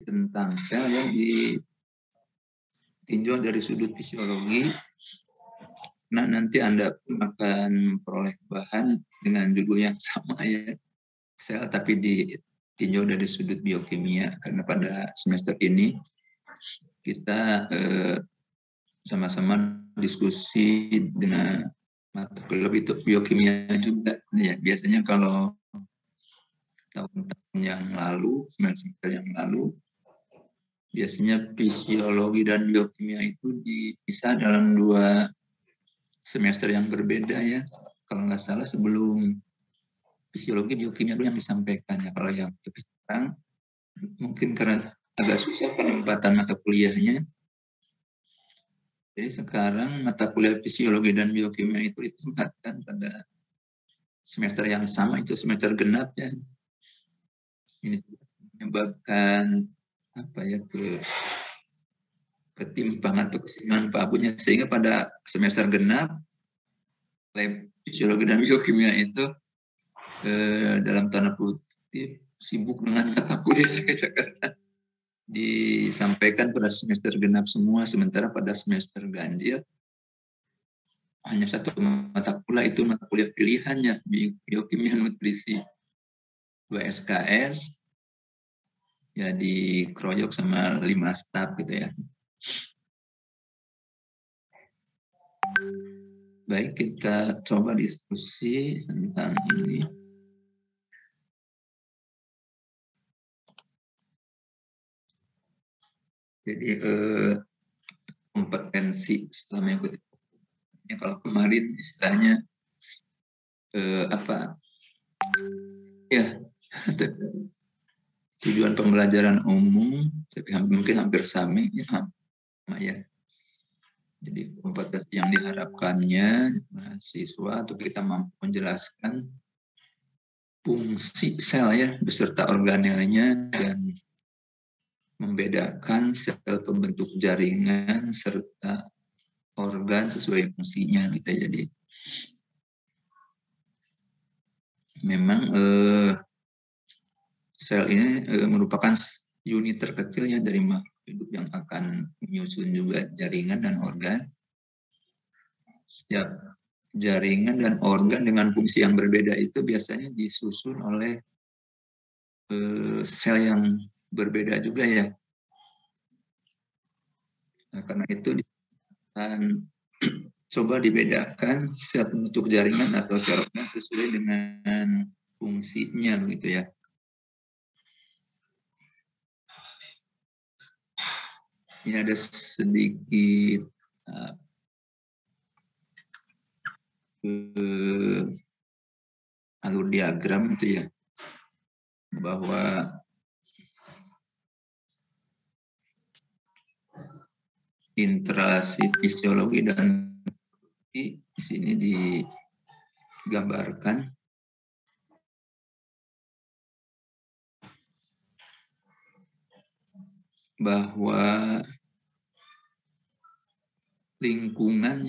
tentang sel yang ditinjau dari sudut fisiologi. Nah, nanti Anda akan memperoleh bahan dengan judul yang sama ya, sel, tapi ditinjau dari sudut biokimia. Karena pada semester ini kita sama-sama diskusi dengan mata kuliah itu biokimia juga. Ya, biasanya kalau tahun-tahun yang lalu, semester yang lalu, biasanya fisiologi dan biokimia itu dipisah dalam 2 semester yang berbeda ya. Kalau nggak salah sebelum fisiologi biokimia dulu yang disampaikan ya. Kalau yang tapi sekarang mungkin karena agak susah penempatan mata kuliahnya. Jadi sekarang mata kuliah fisiologi dan biokimia itu ditempatkan pada semester yang sama, itu semester genap ya. Ini menyebabkan apa ya, ketimpangan atau keseimbangan Pak Abunya, sehingga pada semester genap lab fisiologi dan biokimia itu dalam tanda kutip sibuk dengan mata kuliah karena disampaikan pada semester genap semua, sementara pada semester ganjil hanya 1 mata kuliah, itu mata kuliah pilihannya biokimia nutrisi 2 SKS ya, dikeroyok sama 5 staf gitu ya. Baik, kita coba diskusi tentang ini. Jadi kompetensi setelah mengikuti, kalau kemarin istilahnya apa ya, tujuan pembelajaran umum, tapi mungkin hampir sama ya. Jadi kompetensi yang diharapkannya mahasiswa untuk kita mampu menjelaskan fungsi sel ya beserta organelnya dan membedakan sel pembentuk jaringan serta organ sesuai fungsinya gitu. Jadi memang sel ini merupakan unit terkecil ya dari makhluk hidup yang akan menyusun juga jaringan dan organ. Setiap jaringan dan organ dengan fungsi yang berbeda itu biasanya disusun oleh sel yang berbeda juga ya. Nah, karena itu akan coba dibedakan sel pembentuk jaringan atau secara umum sesuai dengan fungsinya begitu ya. Ini ada sedikit alur diagram itu ya, bahwa interaksi fisiologi dan di sini digambarkan bahwa lingkungan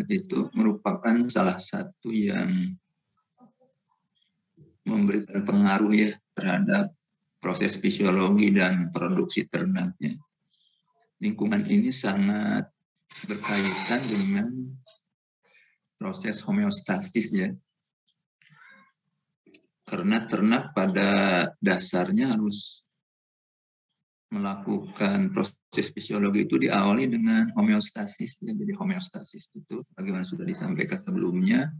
itu merupakan salah satu yang memberikan pengaruh ya terhadap proses fisiologi dan produksi ternaknya. Lingkungan ini sangat berkaitan dengan proses homeostasis ya. Karena ternak pada dasarnya harus melakukan proses fisiologi itu diawali dengan homeostasis ya. Jadi homeostasis itu bagaimana sudah disampaikan sebelumnya,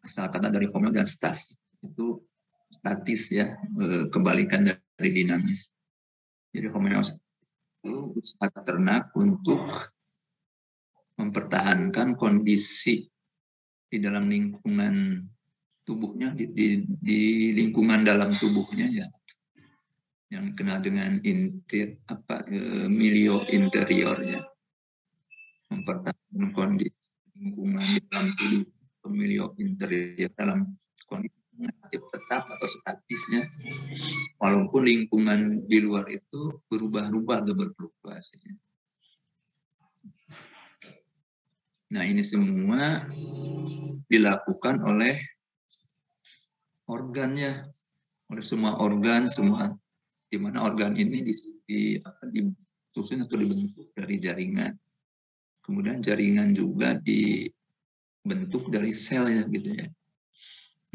asal kata dari homeo dan stasis, itu statis ya, kebalikan dari dinamis. Jadi homeostasis itu usaha ternak untuk mempertahankan kondisi di dalam lingkungan tubuhnya, di lingkungan dalam tubuhnya ya, yang dikenal dengan milio interior ya, mempertahankan kondisi lingkungan di dalam tubuh, milio interior dalam kondisi tetap atau statisnya, walaupun lingkungan di luar itu berubah-ubah atau berfluktuasi. Nah, ini semua dilakukan oleh organnya, oleh semua organ, semua di mana organ ini disusun atau dibentuk dari jaringan. Kemudian jaringan juga dibentuk dari sel ya gitu ya.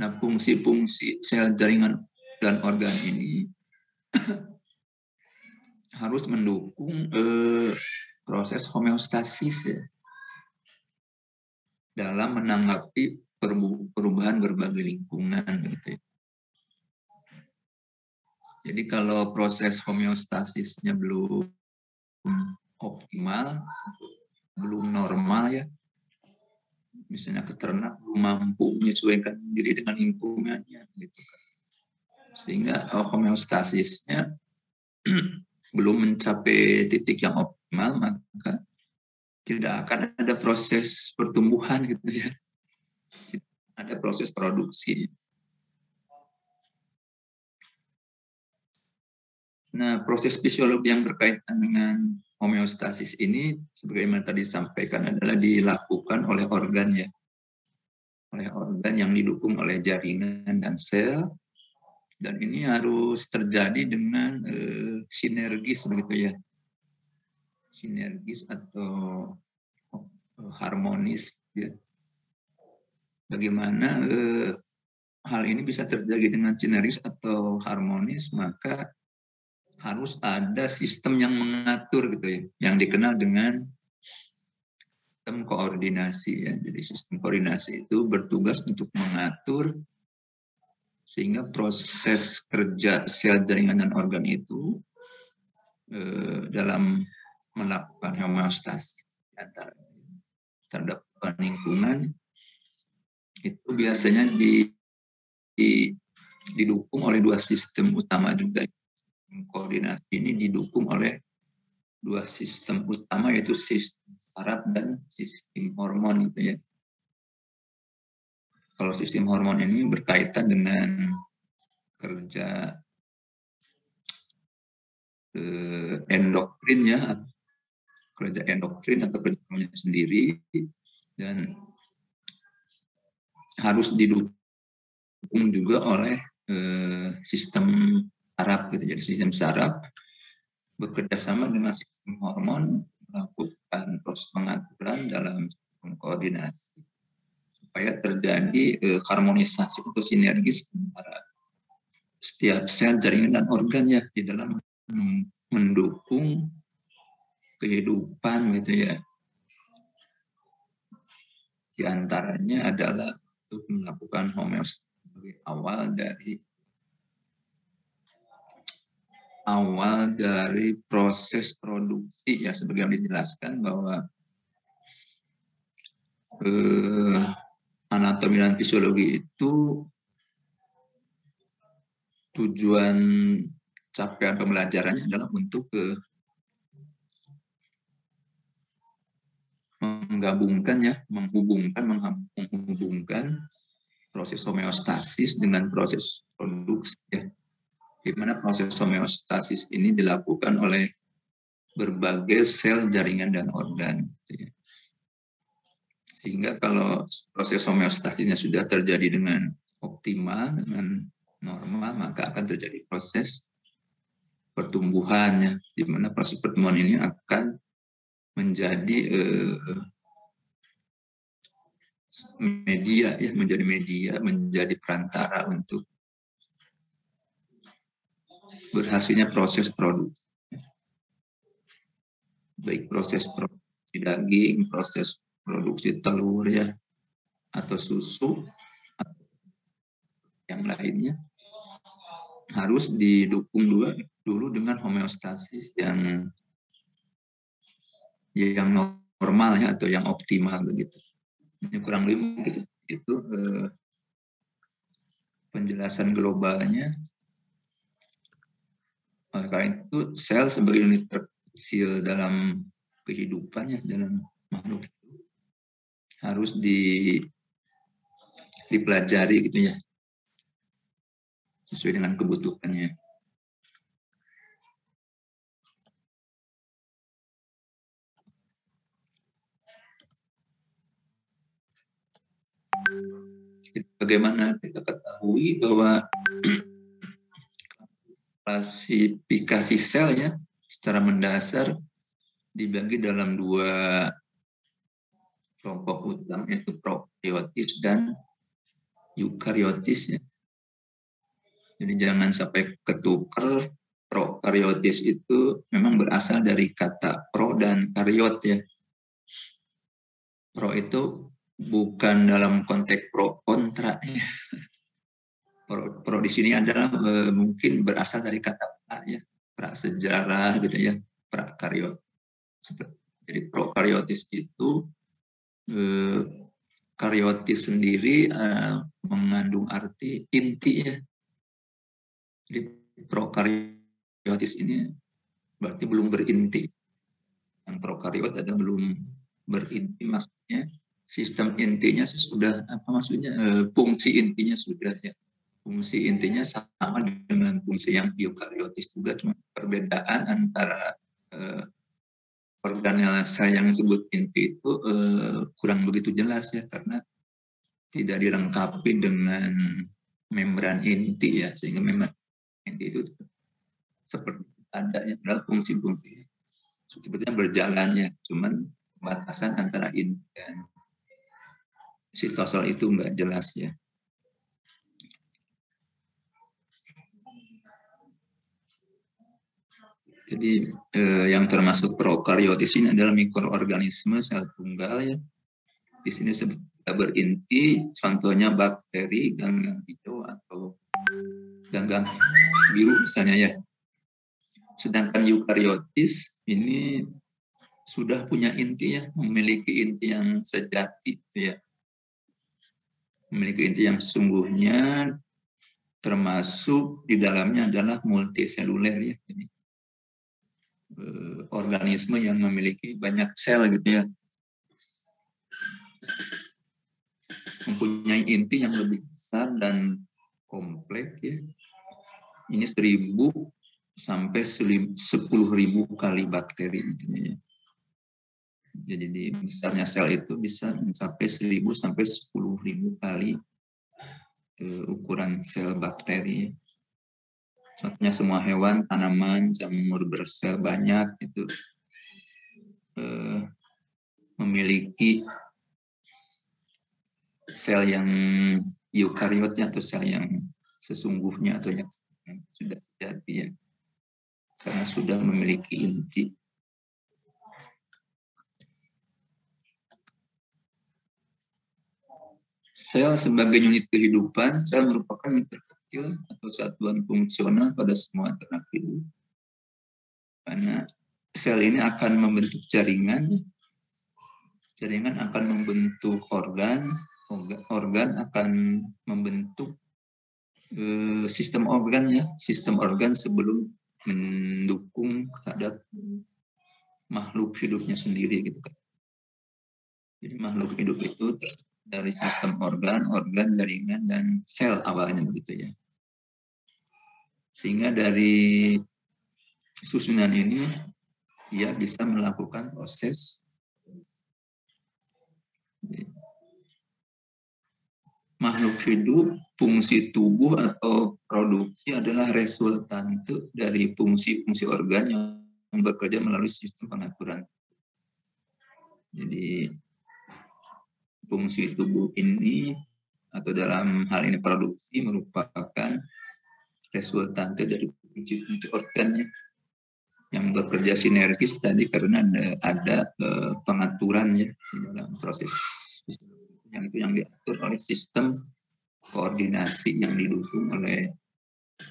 Nah, fungsi-fungsi sel, jaringan dan organ ini harus mendukung proses homeostasis ya, dalam menanggapi perubahan berbagai lingkungan gitu ya. Jadi kalau proses homeostasisnya belum optimal, belum normal ya, misalnya peternak belum mampu menyesuaikan diri dengan lingkungannya gitu kan, sehingga homeostasisnya belum mencapai titik yang optimal, maka tidak akan ada proses pertumbuhan gitu ya, ada proses produksi. Nah, proses fisiologi yang berkaitan dengan homeostasis ini, sebagaimana tadi disampaikan, adalah dilakukan oleh organ ya, oleh organ yang didukung oleh jaringan dan sel, dan ini harus terjadi dengan sinergis begitu ya, sinergis atau harmonis ya. Bagaimana hal ini bisa terjadi dengan sinergis atau harmonis, maka harus ada sistem yang mengatur gitu ya, yang dikenal dengan sistem koordinasi ya. Jadi sistem koordinasi itu bertugas untuk mengatur sehingga proses kerja sel, jaringan, dan organ itu dalam melakukan homeostasis antara terhadap lingkungan itu biasanya didukung oleh dua sistem utama juga. Koordinasi ini didukung oleh dua sistem utama, yaitu sistem saraf dan sistem hormon gitu ya. Kalau sistem hormon ini berkaitan dengan kerja endokrin ya, kerja endokrin atau kerja hormonnya sendiri, dan harus didukung juga oleh sistem saraf gitu. Jadi sistem saraf bekerja sama dengan sistem hormon melakukan proses pengaturan dalam sistem koordinasi supaya terjadi harmonisasi atau sinergis antara setiap sel, jaringan, dan organ ya di dalam mendukung kehidupan gitu ya. Di antaranya adalah untuk melakukan homeostasis sebagai awal dari proses produksi ya, sebagaimana dijelaskan bahwa anatomi dan fisiologi itu tujuan capaian pembelajarannya adalah untuk menghubungkan proses homeostasis dengan proses produksi ya. Di mana proses homeostasis ini dilakukan oleh berbagai sel, jaringan, dan organ. Sehingga kalau proses homeostasisnya sudah terjadi dengan optimal, dengan normal, maka akan terjadi proses pertumbuhannya, di mana proses pertumbuhan ini akan menjadi menjadi perantara untuk berhasilnya proses produksi. Baik proses produksi daging, proses produksi telur ya, atau susu, atau yang lainnya, harus didukung dulu dengan homeostasis yang normal ya, atau yang optimal begitu. Ini kurang lebih itu penjelasan globalnya. Karena itu sel sebagai unit terkecil dalam kehidupannya, dalam makhluk hidup, harus dipelajari gitu ya, sesuai dengan kebutuhannya. Bagaimana kita ketahui bahwa klasifikasi sel ya secara mendasar dibagi dalam dua kelompok utama, yaitu prokaryotis dan eukaryotis ya. Jadi jangan sampai ketukar. Prokaryotis itu memang berasal dari kata pro dan karyot ya. Pro itu bukan dalam konteks pro kontra ya. Pro di sini adalah mungkin berasal dari kata pra ya, pra sejarah gitu ya, prakaryot. Jadi prokaryotis itu karyotis sendiri mengandung arti inti ya. Jadi prokaryotis ini berarti belum berinti. Yang prokaryot adalah belum berinti, maksudnya sistem intinya sudah fungsi intinya sudah ya. Fungsi intinya sama dengan fungsi yang eukaryotis juga, cuma perbedaan antara organel sel yang disebut inti itu kurang begitu jelas ya, karena tidak dilengkapi dengan membran inti ya, sehingga membran inti itu seperti adanya padahal fungsi-fungsi sebetulnya berjalan ya, cuman batasan antara inti dan sitosol itu enggak jelas ya. Jadi yang termasuk prokaryotis ini adalah mikroorganisme sel tunggal ya. Di sini sudah berinti, contohnya bakteri, ganggang hijau atau ganggang biru misalnya ya. Sedangkan eukaryotis ini sudah punya inti ya, memiliki inti yang sejati gitu ya. Memiliki inti yang sesungguhnya, termasuk di dalamnya adalah multiseluler ya. Jadi, organisme yang memiliki banyak sel gitu ya, mempunyai inti yang lebih besar dan kompleks ya. Ini 1000 sampai 10.000 kali bakteri intinya ya. Jadi besarnya sel itu bisa mencapai 1000 sampai 10.000 kali ukuran sel bakteri. Contohnya semua hewan, tanaman, jamur bersel banyak itu memiliki sel yang eukaryotnya atau sel yang sesungguhnya atau yang sudah terjadi ya, karena sudah memiliki inti. Sel sebagai unit kehidupan, sel merupakan unit terkecil atau satuan fungsional pada semua ternak hidup. Karena sel ini akan membentuk jaringan, jaringan akan membentuk organ, organ akan membentuk sistem organ ya, sistem organ sebelum mendukung terhadap makhluk hidupnya sendiri gitu kan. Jadi makhluk hidup itu dari sistem organ, jaringan, dan sel awalnya begitu ya. Sehingga dari susunan ini dia bisa melakukan proses makhluk hidup, fungsi tubuh atau produksi adalah resultante dari fungsi-fungsi organ yang bekerja melalui sistem pengaturan. Jadi fungsi tubuh ini atau dalam hal ini produksi merupakan resultante dari fungsi-fungsi organnya yang bekerja sinergis tadi karena ada pengaturannya di dalam proses yang itu yang diatur oleh sistem koordinasi yang didukung oleh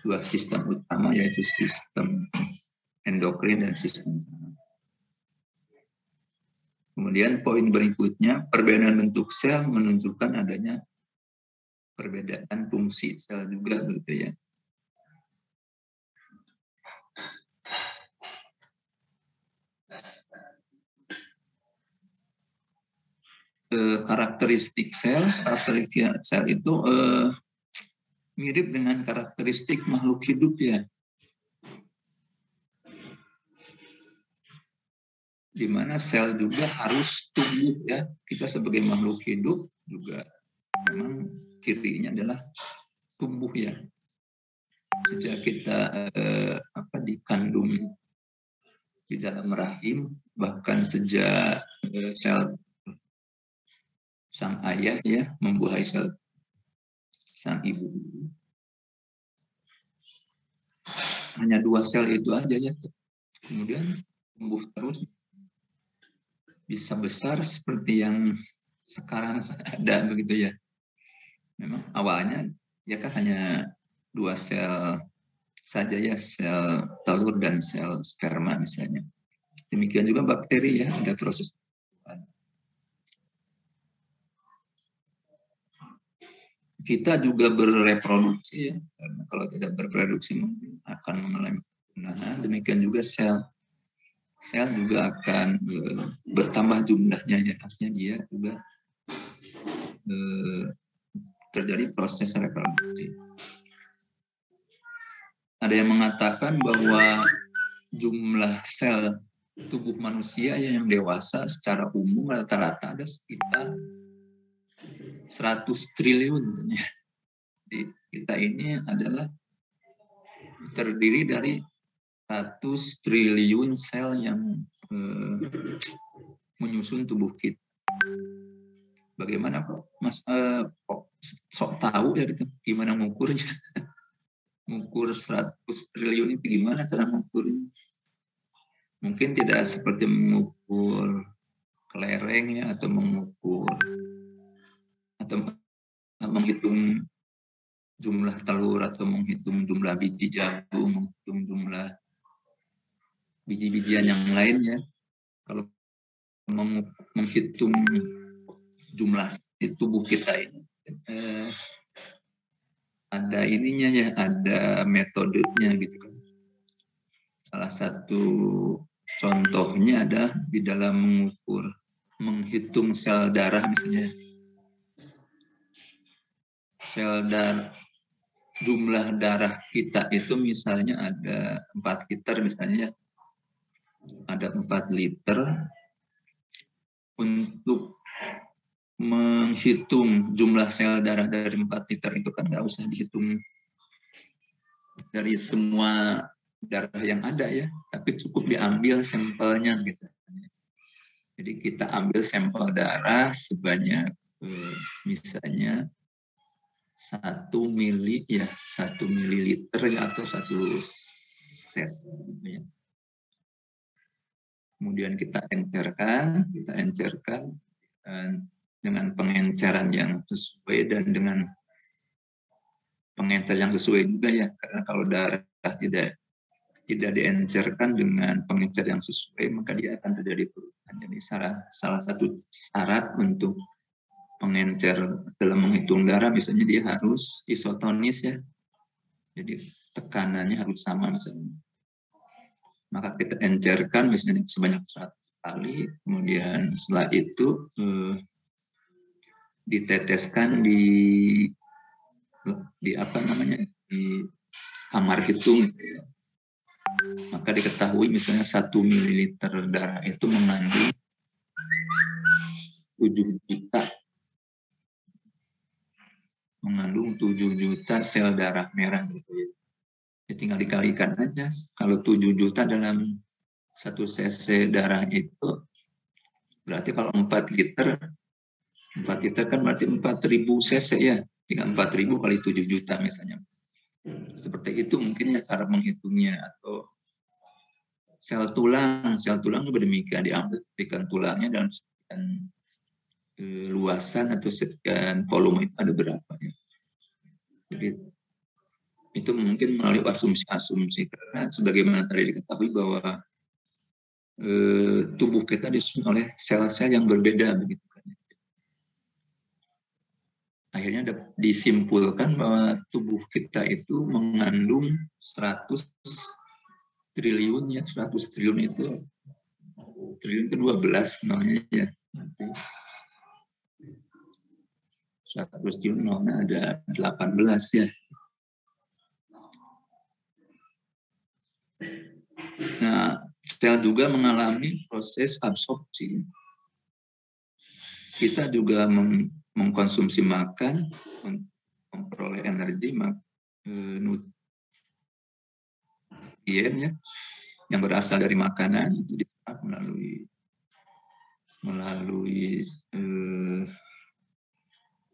dua sistem utama, yaitu sistem endokrin dan sistem. Kemudian poin berikutnya, perbedaan bentuk sel menunjukkan adanya perbedaan fungsi sel juga gitu ya. Karakteristik sel itu mirip dengan karakteristik makhluk hidup ya. Di mana sel juga harus tumbuh ya. Kita sebagai makhluk hidup juga memang cirinya adalah tumbuh ya. sejak kita dikandung di dalam rahim, bahkan sejak sel sang ayah ya membuahi sel sang ibu, hanya 2 sel itu aja ya, kemudian tumbuh terus bisa besar seperti yang sekarang ada begitu ya. Memang awalnya ya kan hanya 2 sel saja ya, sel telur dan sel sperma misalnya. Demikian juga bakteri ya, ada proses. Kita juga bereproduksi ya, karena kalau tidak berproduksi akan mengalami penurunan. Demikian juga sel juga akan bertambah jumlahnya ya, artinya dia juga terjadi proses reproduksi. Ada yang mengatakan bahwa jumlah sel tubuh manusia yang dewasa secara umum rata-rata ada sekitar 100 triliun. Jadi kita ini adalah terdiri dari 100 triliun sel yang menyusun tubuh kita. Bagaimana kok Mas sok tahu ya gitu, gimana mengukurnya? Mengukur 100 triliun itu gimana cara mengukurnya? Mungkin tidak seperti mengukur kelereng ya, atau mengukur atau menghitung jumlah telur, atau menghitung jumlah biji jagung, menghitung jumlah biji-bijian yang lainnya. Kalau menghitung jumlah di tubuh kita ini ada ininya ya, ada metodenya gitu kan. Salah satu contohnya ada di dalam menghitung sel darah misalnya. Sel darah, jumlah darah kita itu misalnya ada 4 liter misalnya. Ada 4 liter. Untuk menghitung jumlah sel darah dari 4 liter itu kan nggak usah dihitung dari semua darah yang ada ya, tapi cukup diambil sampelnya gitu. Jadi kita ambil sampel darah sebanyak misalnya 1 mililiter ya, atau 1 cc ya. Kemudian kita encerkan dengan pengenceran yang sesuai dan dengan pengencer yang sesuai juga ya, karena kalau darah tidak diencerkan dengan pengencer yang sesuai, maka dia akan terjadi perubahan. Jadi salah satu syarat untuk pengencer dalam menghitung darah misalnya dia harus isotonis ya, jadi tekanannya harus sama misalnya. Maka kita encerkan misalnya sebanyak 100 kali, kemudian setelah itu diteteskan di apa namanya, di kamar hitung gitu ya. Maka diketahui misalnya 1 mililiter darah itu mengandung 7 juta sel darah merah gitu ya. Ya tinggal dikalikan aja, kalau 7 juta dalam 1 cc darah itu berarti kalau 4 liter kan berarti 4.000 cc ya, tinggal 4.000 kali 7 juta misalnya. Seperti itu mungkin ya cara menghitungnya. Atau sel tulang juga demikian, diambil sekian tulangnya dalam sekian luasan atau sekian volume itu ada berapa ya. Jadi itu mungkin melalui asumsi-asumsi, karena sebagaimana tadi diketahui bahwa tubuh kita disusun oleh sel-sel yang berbeda begitu kan. Akhirnya disimpulkan bahwa tubuh kita itu mengandung 100 triliun ya, 100 triliun itu triliun ke-12 namanya ya. 100 triliun namanya ada 18 ya. Nah, sel juga mengalami proses absorpsi. Kita juga mengkonsumsi makan, memperoleh energi, nutrien ya yang berasal dari makanan itu diserap melalui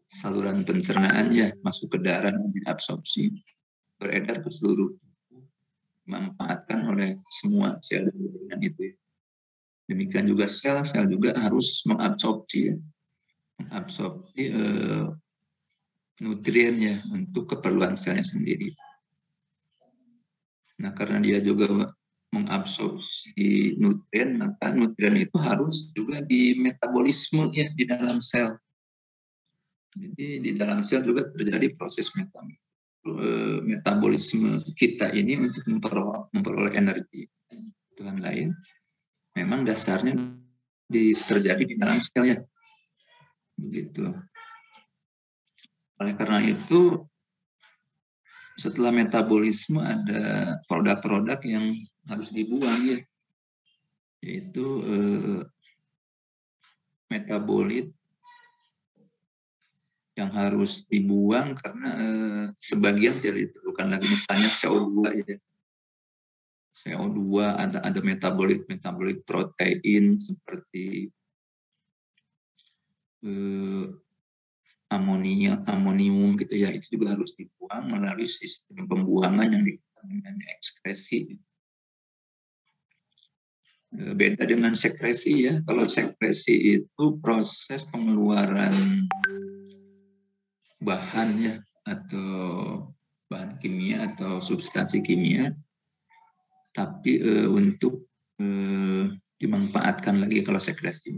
saluran pencernaan ya, masuk ke darah dan diabsorpsi, beredar ke seluruh tubuh, dimanfaatkan oleh semua sel jaringan itu. Demikian juga sel juga harus mengabsorpsi nutrien ya untuk keperluan selnya sendiri. Nah, karena dia juga mengabsorpsi nutrien, maka nutrien itu harus juga dimetabolisme ya di dalam sel. Jadi di dalam sel juga terjadi proses metabolisme kita ini untuk memperoleh energi. Tuhan lain, memang dasarnya terjadi di dalam sel ya. Begitu. Oleh karena itu, setelah metabolisme ada produk-produk yang harus dibuang ya, yaitu metabolit yang harus dibuang karena sebagian tidak diperlukan lagi, misalnya CO2 ya. CO2 ada metabolit protein seperti amonium gitu ya, itu juga harus dibuang melalui sistem pembuangan yang dengan ekskresi. Beda dengan sekresi ya. Kalau sekresi itu proses pengeluaran bahan ya, atau bahan kimia atau substansi kimia, tapi untuk dimanfaatkan lagi. Kalau sekresi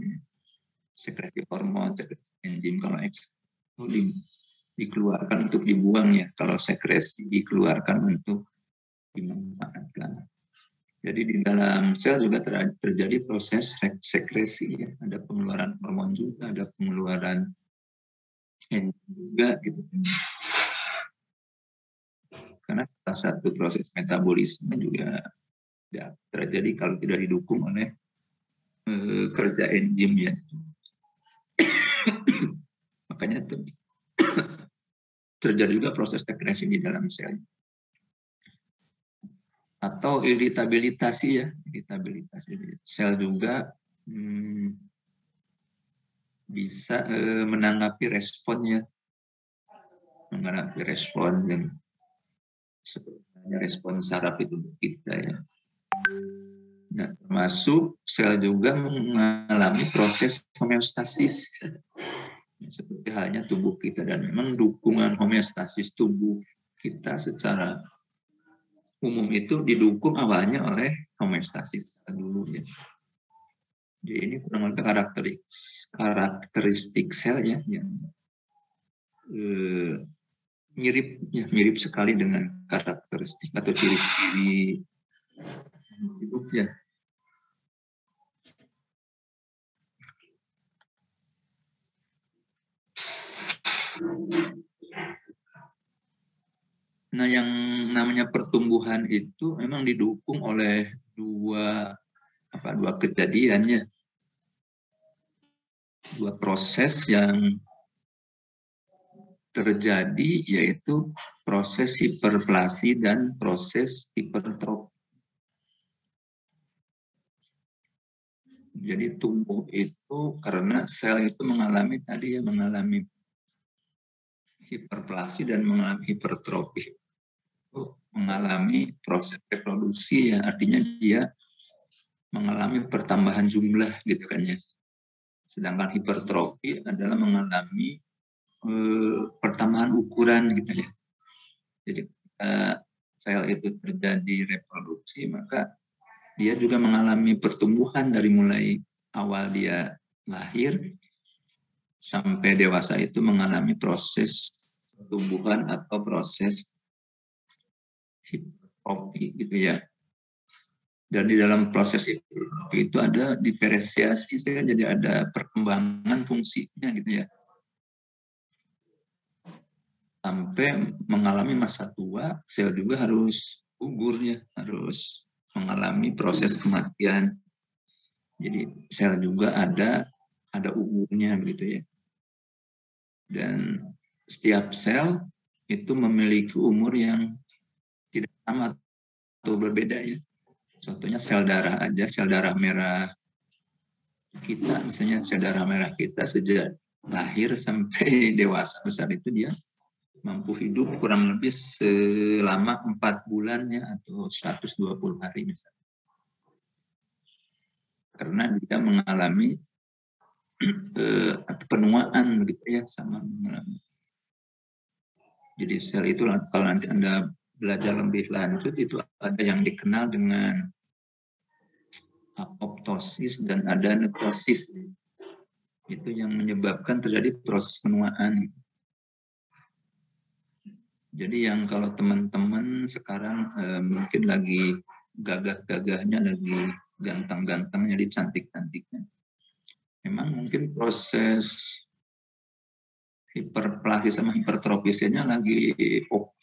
hormon, sekresi enzim, kalau itu dikeluarkan untuk dibuang ya. Kalau sekresi dikeluarkan untuk dimanfaatkan. Jadi di dalam sel juga terjadi proses sekresi ya. Ada pengeluaran hormon juga, ada pengeluaran enzim juga gitu. Karena salah satu proses metabolisme juga tidak terjadi kalau tidak didukung oleh kerja enzim ya. Makanya terjadi juga proses sekresi di dalam sel. Atau iritabilitas ya, iritabilitas sel juga bisa menanggapi responnya, dan sebenarnya respon saraf itu kita ya. Nah, termasuk sel juga mengalami proses homeostasis seperti halnya tubuh kita, dan memang dukungan homeostasis tubuh kita secara umum itu didukung awalnya oleh homeostasis dulu ya. Jadi ini kurang lebih karakteristik sel ya, yang mirip sekali dengan karakteristik atau ciri-ciri hidup ya. Nah, yang namanya pertumbuhan itu memang didukung oleh dua kejadian ya. Dua proses yang terjadi, yaitu proses hiperplasi dan proses hipertrofi. Jadi tumbuh itu karena sel itu mengalami hiperplasi dan mengalami hipertrofi. Mengalami proses reproduksi ya, artinya dia mengalami pertambahan jumlah gitu kan ya. Sedangkan hipertrofi adalah mengalami pertambahan ukuran gitu ya. Jadi sel itu terjadi reproduksi, maka dia juga mengalami pertumbuhan dari mulai awal dia lahir sampai dewasa, itu mengalami proses pertumbuhan atau proses hipertrofi gitu ya. Dan di dalam proses itu ada diferensiasi, jadi ada perkembangan fungsinya gitu ya. Sampai mengalami masa tua, sel juga harus gugur ya, harus mengalami proses kematian. Jadi sel juga ada umurnya gitu ya. Dan setiap sel itu memiliki umur yang tidak sama atau berbeda ya. Contohnya sel darah aja, sel darah merah kita, misalnya sel darah merah kita sejak lahir sampai dewasa besar itu dia mampu hidup kurang lebih selama 4 bulannya atau 120 hari misalnya. Karena dia mengalami penuaan begitu ya, sama mengalami. Jadi sel itu kalau nanti Anda belajar lebih lanjut itu ada yang dikenal dengan apoptosis dan ada nekrosis. Itu yang menyebabkan terjadi proses penuaan. Jadi yang kalau teman-teman sekarang mungkin lagi gagah-gagahnya, lagi ganteng-gantengnya, dicantik-cantiknya. Memang mungkin proses hiperplasia sama hipertrofisnya lagi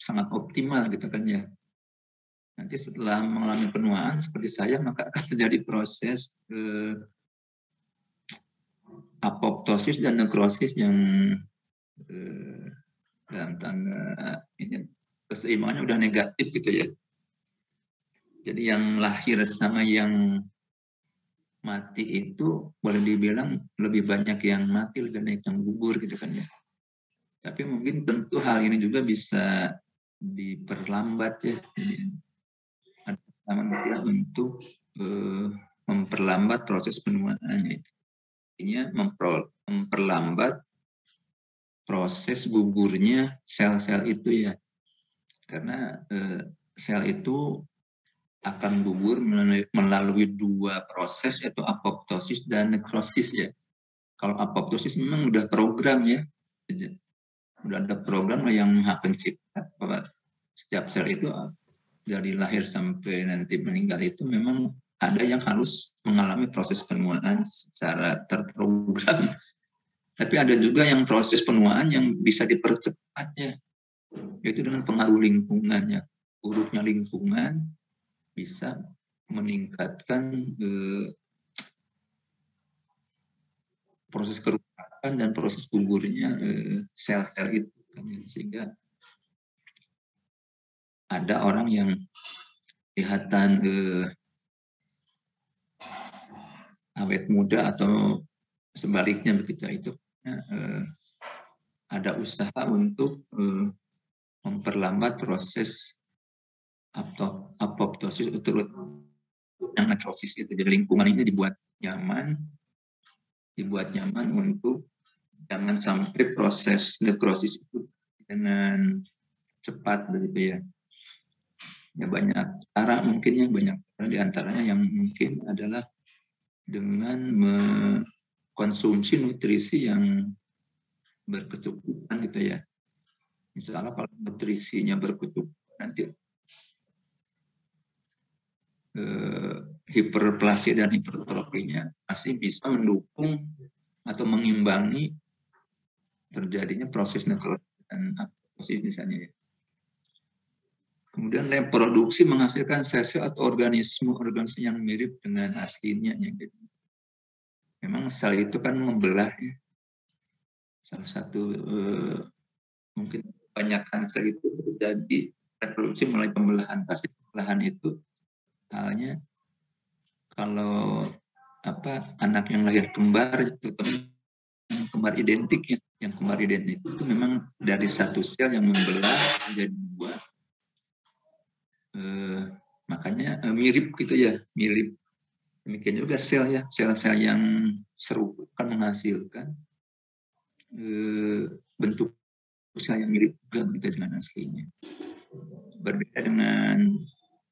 sangat optimal gitu kan ya. Nanti setelah mengalami penuaan seperti saya, maka akan terjadi proses apoptosis dan nekrosis yang dalam tanda ini keseimbangannya udah negatif gitu ya. Jadi yang lahir sama yang mati itu boleh dibilang lebih banyak yang mati, lebih banyak yang gugur gitu kan ya. Tapi mungkin tentu hal ini juga bisa diperlambat ya. Jadi ada cara untuk memperlambat proses penuaan itu. Artinya memperlambat proses gugurnya sel-sel itu ya. Karena sel itu akan gugur melalui 2 proses, yaitu apoptosis dan nekrosis ya. Kalau apoptosis memang udah program ya. Udah ada program yang Maha Pencipta bahwa setiap sel itu dari lahir sampai nanti meninggal itu memang ada yang harus mengalami proses penuaan secara terprogram. Tapi ada juga yang proses penuaan yang bisa dipercepat ya. Yaitu dengan pengaruh lingkungannya. Buruknya lingkungan bisa meningkatkan proses kerusakan dan proses gugurnya sel-sel itu. Sehingga ada orang yang kelihatan awet muda atau sebaliknya begitu itu. Ada usaha untuk memperlambat proses apoptosis turut yang nekrosis itu. Jadi lingkungan ini dibuat nyaman untuk jangan sampai proses nekrosis itu dengan cepat begitu ya. Ya banyak cara mungkin yang banyak cara, diantaranya yang mungkin adalah dengan mengkonsumsi nutrisi yang berkecukupan gitu ya. Misalnya kalau nutrisinya berkecukupan nanti hiperplasia dan hipertrofinya pasti bisa mendukung atau mengimbangi terjadinya proses nekrosis dan apoptosis misalnya ya. Kemudian reproduksi menghasilkan sel-sel atau organisme yang mirip dengan aslinya. Ya. Memang sel itu kan membelah ya. Salah satu mungkin kebanyakan sel itu terjadi reproduksi melalui pembelahan. Pasti pembelahan itu halnya kalau anak yang lahir kembar itu kembar identik ya. Yang kembar identik itu memang dari satu sel yang membelah menjadi 2. Makanya mirip gitu ya, mirip. Demikian juga sel ya, sel-sel yang serupa kan menghasilkan bentuk sel yang mirip juga gitu dengan aslinya. Berbeda dengan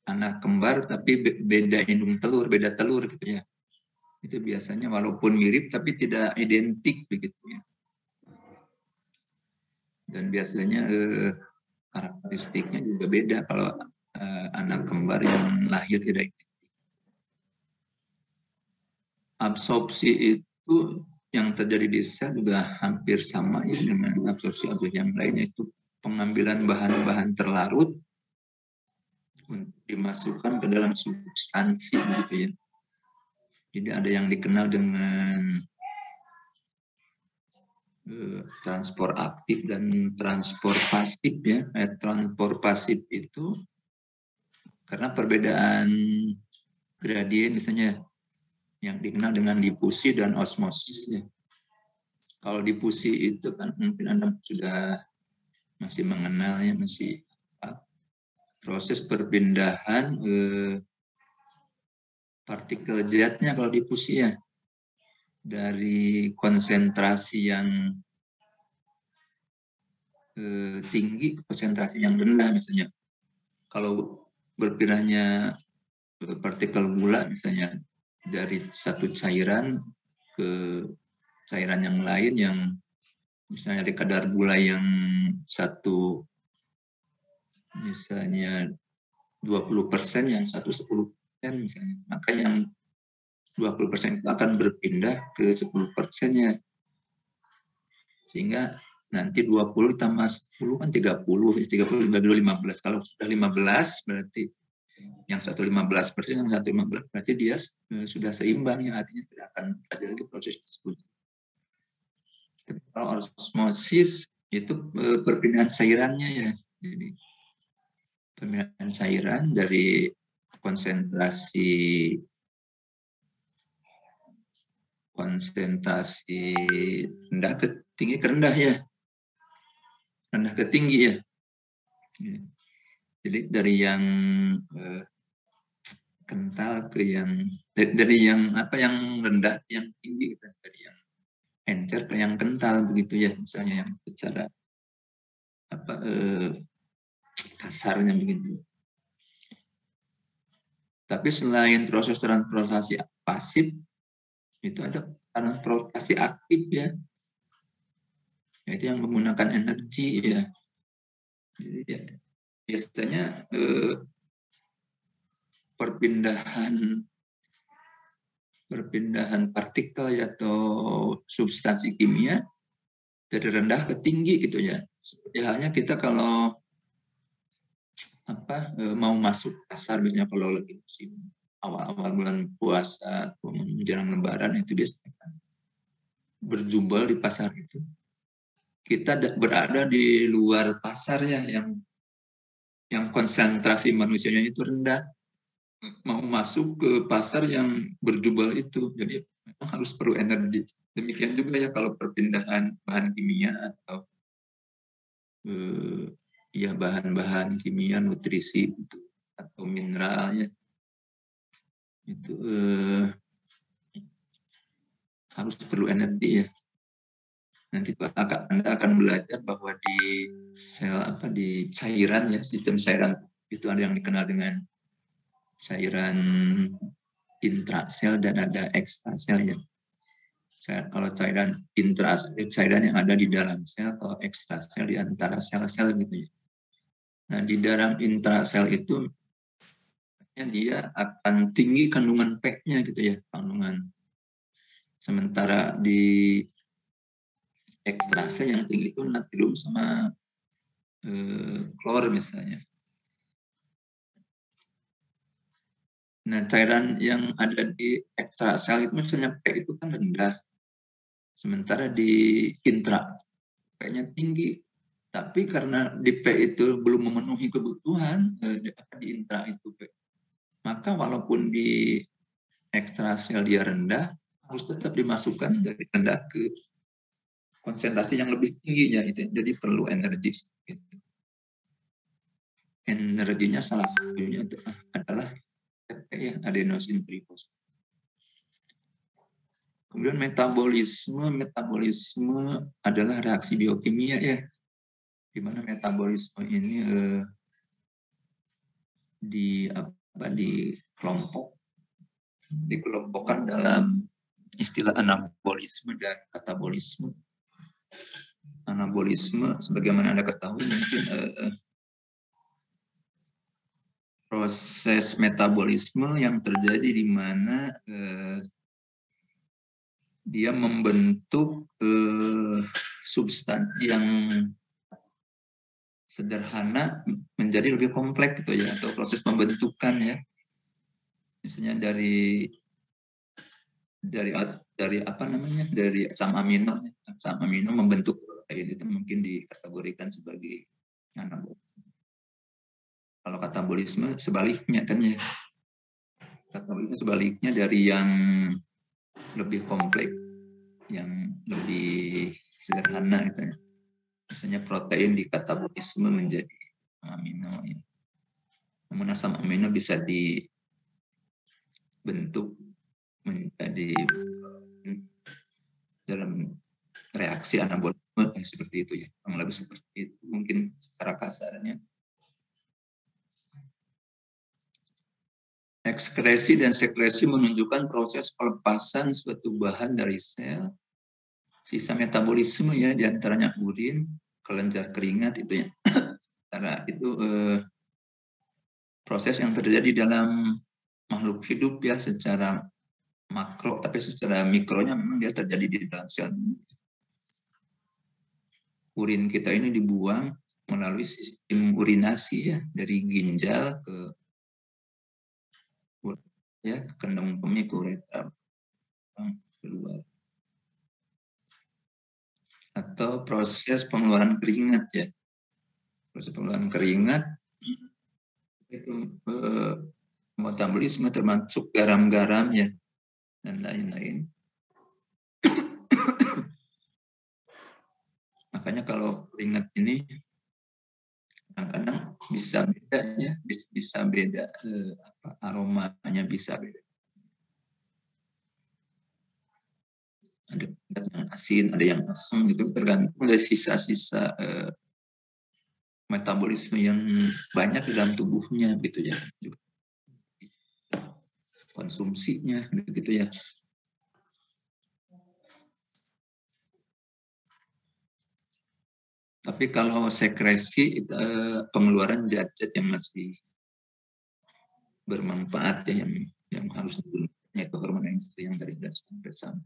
anak kembar tapi beda indung telur, beda telur gitu ya. Itu biasanya walaupun mirip tapi tidak identik begitu ya. Dan biasanya karakteristiknya juga beda kalau anak kembar yang lahir tidak identik. Absorpsi itu yang terjadi di sel juga hampir sama ya dengan absorpsi yang lainnya, itu pengambilan bahan-bahan terlarut untuk dimasukkan ke dalam substansi gitu ya. Jadi ada yang dikenal dengan transport aktif dan transport pasif ya. Transport pasif itu Karena perbedaan gradien misalnya yang dikenal dengan difusi dan osmosis ya. Kalau difusi itu kan mungkin Anda sudah masih mengenalnya, masih proses perpindahan partikel zatnya kalau difusi ya, dari konsentrasi yang tinggi ke konsentrasi yang rendah misalnya. Kalau berpindahnya partikel gula misalnya dari satu cairan ke cairan yang lain yang misalnya ada kadar gula yang satu misalnya 20%, yang satu 10% misalnya, maka yang 20% itu akan berpindah ke 10%-nya. Sehingga nanti 20 tambah 10 kan 30, 30 dibagi 15. Kalau sudah 15 berarti yang satu 15%, yang satu 15, berarti dia sudah seimbang, ya, artinya tidak akan terjadi lagi proses tersebut. Tapi kalau osmosis itu perpindahan cairannya ya, jadi perpindahan cairan dari konsentrasi rendah ke tinggi ke rendah ya, rendah ke tinggi ya. Jadi dari yang kental ke yang dari yang apa yang rendah yang tinggi, dari yang encer ke yang kental begitu ya, misalnya yang secara apa kasarnya begitu. Tapi selain proses transportasi pasif itu ada transportasi aktif ya, yaitu yang menggunakan energi ya. Jadi ya, biasanya perpindahan partikel atau substansi kimia dari rendah ke tinggi gitu ya. Seperti halnya kita kalau mau masuk pasar, misalnya kalau lagi musim awal-awal bulan puasa atau menjelang lebaran, itu biasanya berjubel di pasar itu. Kita berada di luar pasar ya, yang konsentrasi manusianya itu rendah, mau masuk ke pasar yang berjubel itu, jadi memang harus perlu energi. Demikian juga ya kalau perpindahan bahan kimia atau ya bahan-bahan kimia, nutrisi itu, atau mineralnya itu harus perlu energi ya. Nanti Anda akan belajar bahwa di sel di cairan ya, sistem cairan itu ada yang dikenal dengan cairan intrasel dan ada ekstrasel ya. Kalau cairan intrasel, cairan yang ada di dalam sel, kalau ekstrasel di antara sel-sel gitu ya. Nah, di dalam intrasel itu dia akan tinggi kandungan P-nya gitu ya, kandungan. Sementara di ekstrasel yang tinggi itu natrium sama klor misalnya. Nah, cairan yang ada di ekstrasel itu misalnya P itu kan rendah. Sementara di intra P-nya tinggi. Tapi karena di P itu belum memenuhi kebutuhan di intra itu P, maka walaupun di ekstrasel dia rendah, harus tetap dimasukkan dari rendah ke konsentrasi yang lebih tingginya itu. Jadi perlu energi. Gitu. Energinya salah satunya itu adalah ya, adenosin trifosfat. Kemudian metabolisme adalah reaksi biokimia ya, di mana metabolisme ini dikelompokkan dalam istilah anabolisme dan katabolisme. Anabolisme, sebagaimana Anda ketahui, mungkin proses metabolisme yang terjadi di mana dia membentuk substansi yang sederhana menjadi lebih kompleks gitu ya, atau proses pembentukan ya. Misalnya dari apa namanya, dari asam amino membentuk protein, itu mungkin dikategorikan sebagai anabolisme. Kalau katabolisme sebaliknya kan ya. Katabolisme sebaliknya dari yang lebih kompleks, yang lebih sederhana gitu ya. Misalnya protein di katabolisme menjadi amino. Ya. Namun asam amino bisa dibentuk menjadi dalam reaksi anabolisme seperti itu ya. Lebih seperti itu mungkin secara kasarnya. Ekskresi dan sekresi menunjukkan proses pelepasan suatu bahan dari sel. Sisa metabolisme ya, diantaranya urin, kelenjar keringat itu ya. Karena itu proses yang terjadi dalam makhluk hidup ya secara makro, tapi secara mikronya memang dia terjadi di dalam sel. Urin kita ini dibuang melalui sistem urinasi ya, dari ginjal ke ya kandung kemih ke uretra keluar. Atau proses pengeluaran keringat ya. Proses pengeluaran keringat itu metabolisme termasuk garam-garam ya dan lain-lain. Makanya kalau keringat ini kadang-kadang bisa beda ya, bisa beda aromanya bisa beda. Ada yang asin, ada yang asam gitu, tergantung dari sisa-sisa metabolisme yang banyak di dalam tubuhnya gitu ya. Konsumsinya gitu ya. Tapi kalau sekresi pengeluaran zat-zat yang masih bermanfaat ya, yang harus digunakan itu hormon yang tadi sampai.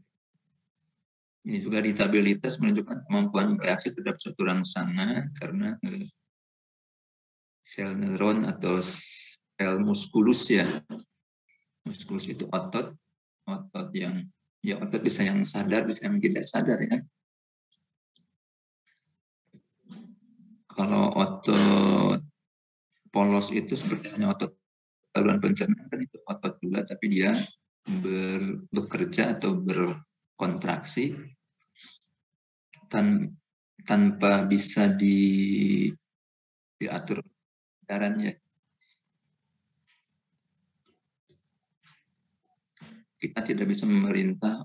Ini juga irritabilitas menunjukkan kemampuan reaksi terhadap suatu rangsangan karena sel neuron atau sel muskulus ya. Muskulus itu otot yang ya otot bisa yang sadar, bisa yang tidak sadar ya. Kalau otot polos itu seperti otot saluran pencernaan kan itu otot juga, tapi dia bekerja atau berkontraksi tanpa bisa diatur darannya. Kita tidak bisa memerintah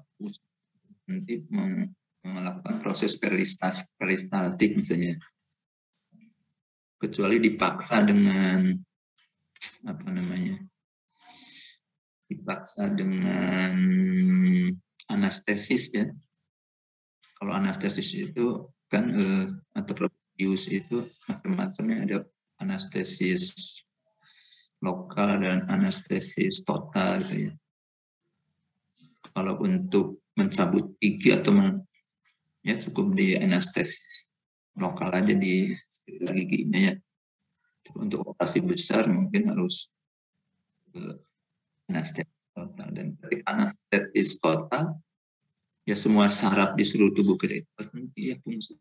nanti melakukan proses peristaltik misalnya, kecuali dipaksa dengan dipaksa dengan anestesis ya. Kalau anestesis itu kan atau probius itu macam-macamnya, ada anestesis lokal dan anestesis total gitu ya. Kalau untuk mencabut gigi atau ya cukup di anestesis lokal aja di sekitar giginya ya. Untuk operasi besar mungkin harus anestesis total, dan dari anestesis total ya semua saraf di seluruh tubuh kita berhenti ya fungsi,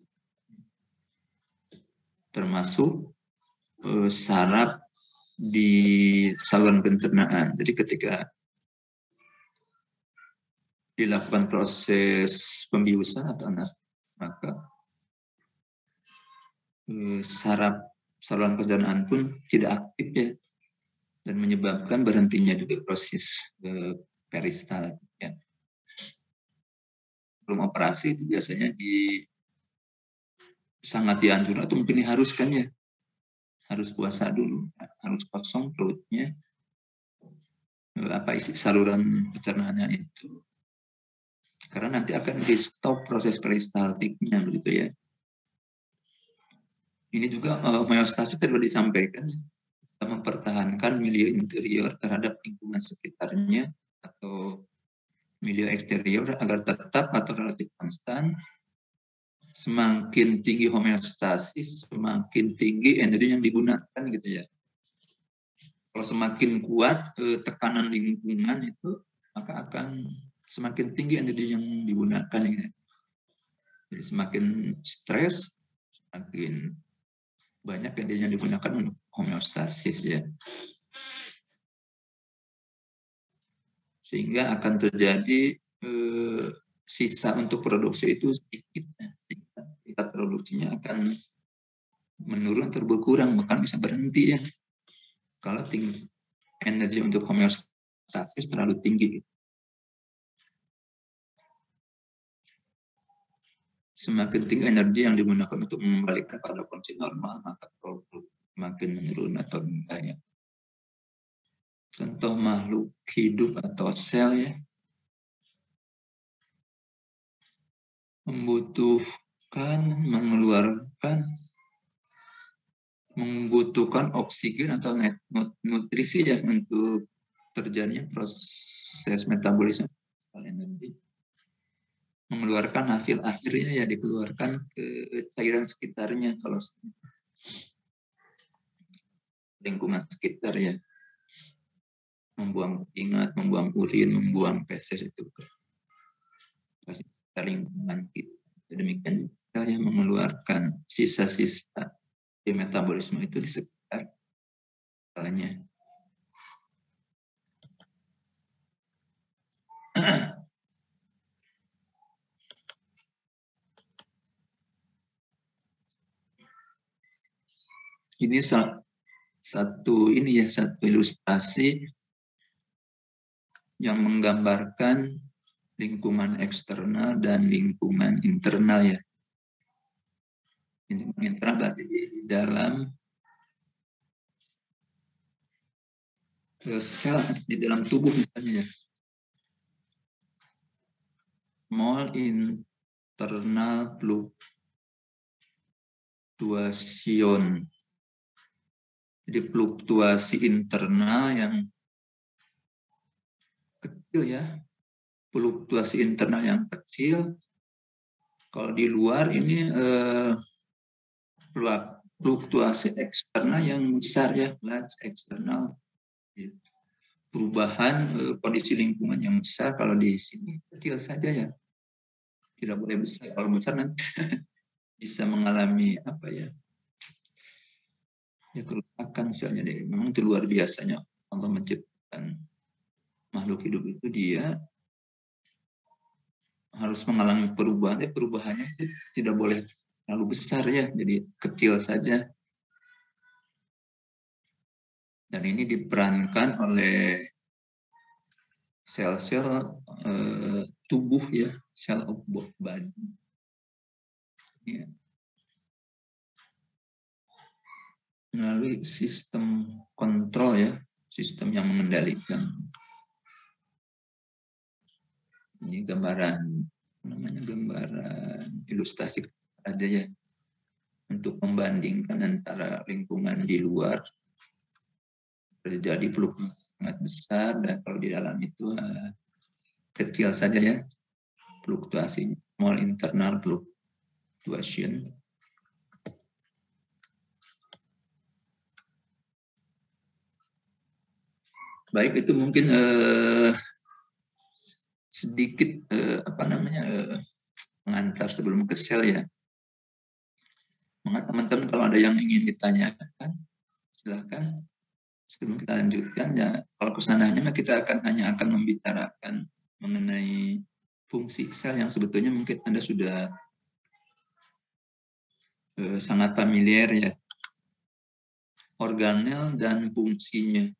termasuk saraf di saluran pencernaan. Jadi ketika dilakukan proses pembiusan atau anestesis, maka saraf saluran pencernaan pun tidak aktif ya, dan menyebabkan berhentinya juga proses peristaltik ya. Belum operasi itu biasanya sangat dianjurkan atau mungkin diharuskan ya, harus puasa dulu, harus kosong perutnya, isi saluran pencernaannya itu, karena nanti akan di stop proses peristaltiknya begitu ya. Ini juga homeostasis tadi disampaikan, mempertahankan milieu interior terhadap lingkungan sekitarnya atau milieu eksterior agar tetap atau relatif konstan. Semakin tinggi homeostasis, semakin tinggi energi yang digunakan gitu ya. Kalau semakin kuat tekanan lingkungan itu, maka akan semakin tinggi energi yang digunakan. Ya. Jadi semakin stres, semakin banyak energi yang digunakan untuk homeostasis ya. Sehingga akan terjadi sisa untuk produksi itu sedikit, sehingga tingkat produksinya akan menurun atau berkurang, bahkan bisa berhenti ya. Kalau energi untuk homeostasis terlalu tinggi. Semakin tinggi energi yang digunakan untuk mengembalikan pada kondisi normal, maka produk makin menurun atau banyak. Contoh makhluk hidup atau sel ya, membutuhkan oksigen atau nutrisi ya untuk terjadinya proses metabolisme energi. Mengeluarkan hasil akhirnya ya dikeluarkan ke cairan sekitarnya, kalau lingkungan sekitar ya, membuang keringat, membuang urin, membuang feses itu pasti lingkungan kita. Demikian saya mengeluarkan sisa-sisa di metabolisme itu di sekitar selnya. Ini satu ilustrasi yang menggambarkan lingkungan eksternal dan lingkungan internal ya. Lingkungan internal berarti di dalam sel di dalam tubuh misalnya ya. Small internal fluctuation. Jadi fluktuasi internal yang kecil ya. Fluktuasi internal yang kecil. Kalau di luar ini fluktuasi eksternal yang besar ya, large eksternal. Perubahan kondisi lingkungan yang besar, kalau di sini kecil saja ya. Tidak boleh besar. Kalau besar nanti bisa mengalami apa ya? Ya kerusakan selnya deh. Memang itu luar biasanya Allah menciptakan makhluk hidup itu, dia harus mengalami perubahan. Perubahannya itu tidak boleh terlalu besar ya, jadi kecil saja. Dan ini diperankan oleh sel-sel tubuh ya, sel of body. Ya. Melalui sistem kontrol ya, sistem yang mengendalikan. Ini gambaran ilustrasi aja ya, untuk membandingkan antara lingkungan di luar terjadi fluktuasi sangat besar, dan kalau di dalam itu kecil saja ya fluktuasi, small internal fluctuation. Baik, itu mungkin sedikit pengantar sebelum ke sel ya. Maka teman-teman kalau ada yang ingin ditanyakan, silakan. Sebelum kita lanjutkan ya, kalau kesananya kita hanya akan membicarakan mengenai fungsi sel yang sebetulnya mungkin Anda sudah sangat familiar ya. Organel dan fungsinya.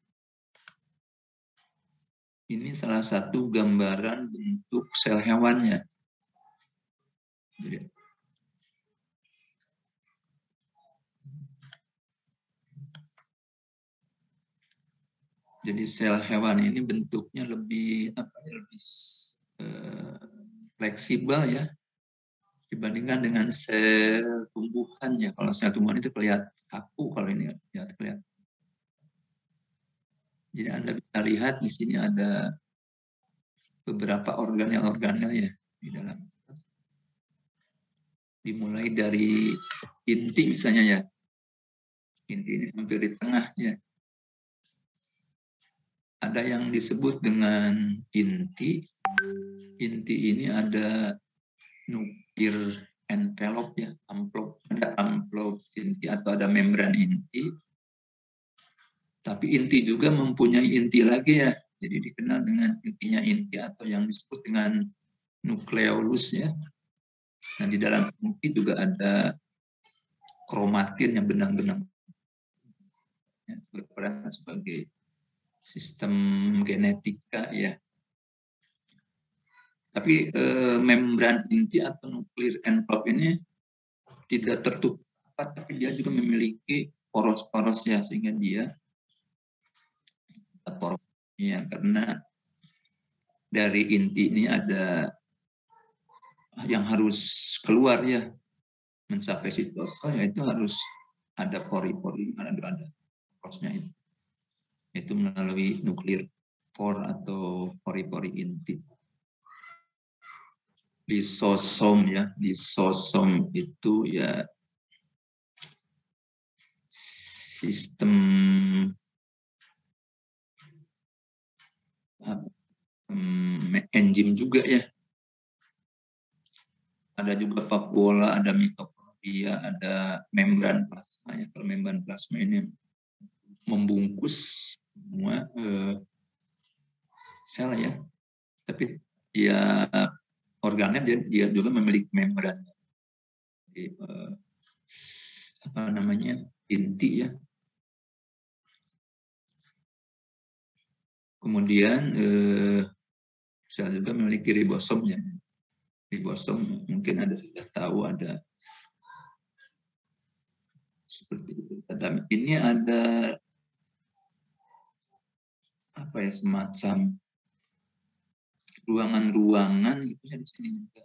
Ini salah satu gambaran bentuk sel hewannya. Jadi sel hewan ini bentuknya lebih fleksibel ya dibandingkan dengan sel tumbuhan ya. Kalau sel tumbuhan itu kelihatan kaku, kalau ini ya kelihatan. Jadi Anda bisa lihat di sini ada beberapa organel-organel ya di dalam. Dimulai dari inti misalnya ya. Inti ini hampir di tengah ya. Ada yang disebut dengan inti. Inti ini ada nuklir envelope ya, amplop, ada amplop inti atau ada membran inti. Tapi inti juga mempunyai inti lagi ya. Jadi dikenal dengan intinya inti atau yang disebut dengan nukleolus ya. Nah di dalam inti juga ada kromatin yang benang-benang ya, berperan sebagai sistem genetika ya. Tapi membran inti atau nuklir envelope ini tidak tertutup, tapi dia juga memiliki poros-poros ya, sehingga dia poros ya, karena dari inti ini ada yang harus keluar ya, mencapai sitosa, yaitu harus ada pori-pori, ada porosnya itu melalui nuklir pore atau pori-pori inti. Lisosom ya, lisosom itu ya sistem enzim juga ya. Ada juga vakuola, ada mitokondria, ada membran plasma ya. Kalau membran plasma ini membungkus semua sel ya. Tapi ya organnya dia juga memiliki membran. Jadi, apa namanya, inti ya. Kemudian sel juga memiliki ribosom ya. Ribosom mungkin ada sudah tahu, ada seperti itu. Ini ada apa ya, semacam ruangan-ruangan gitu ya di sini juga.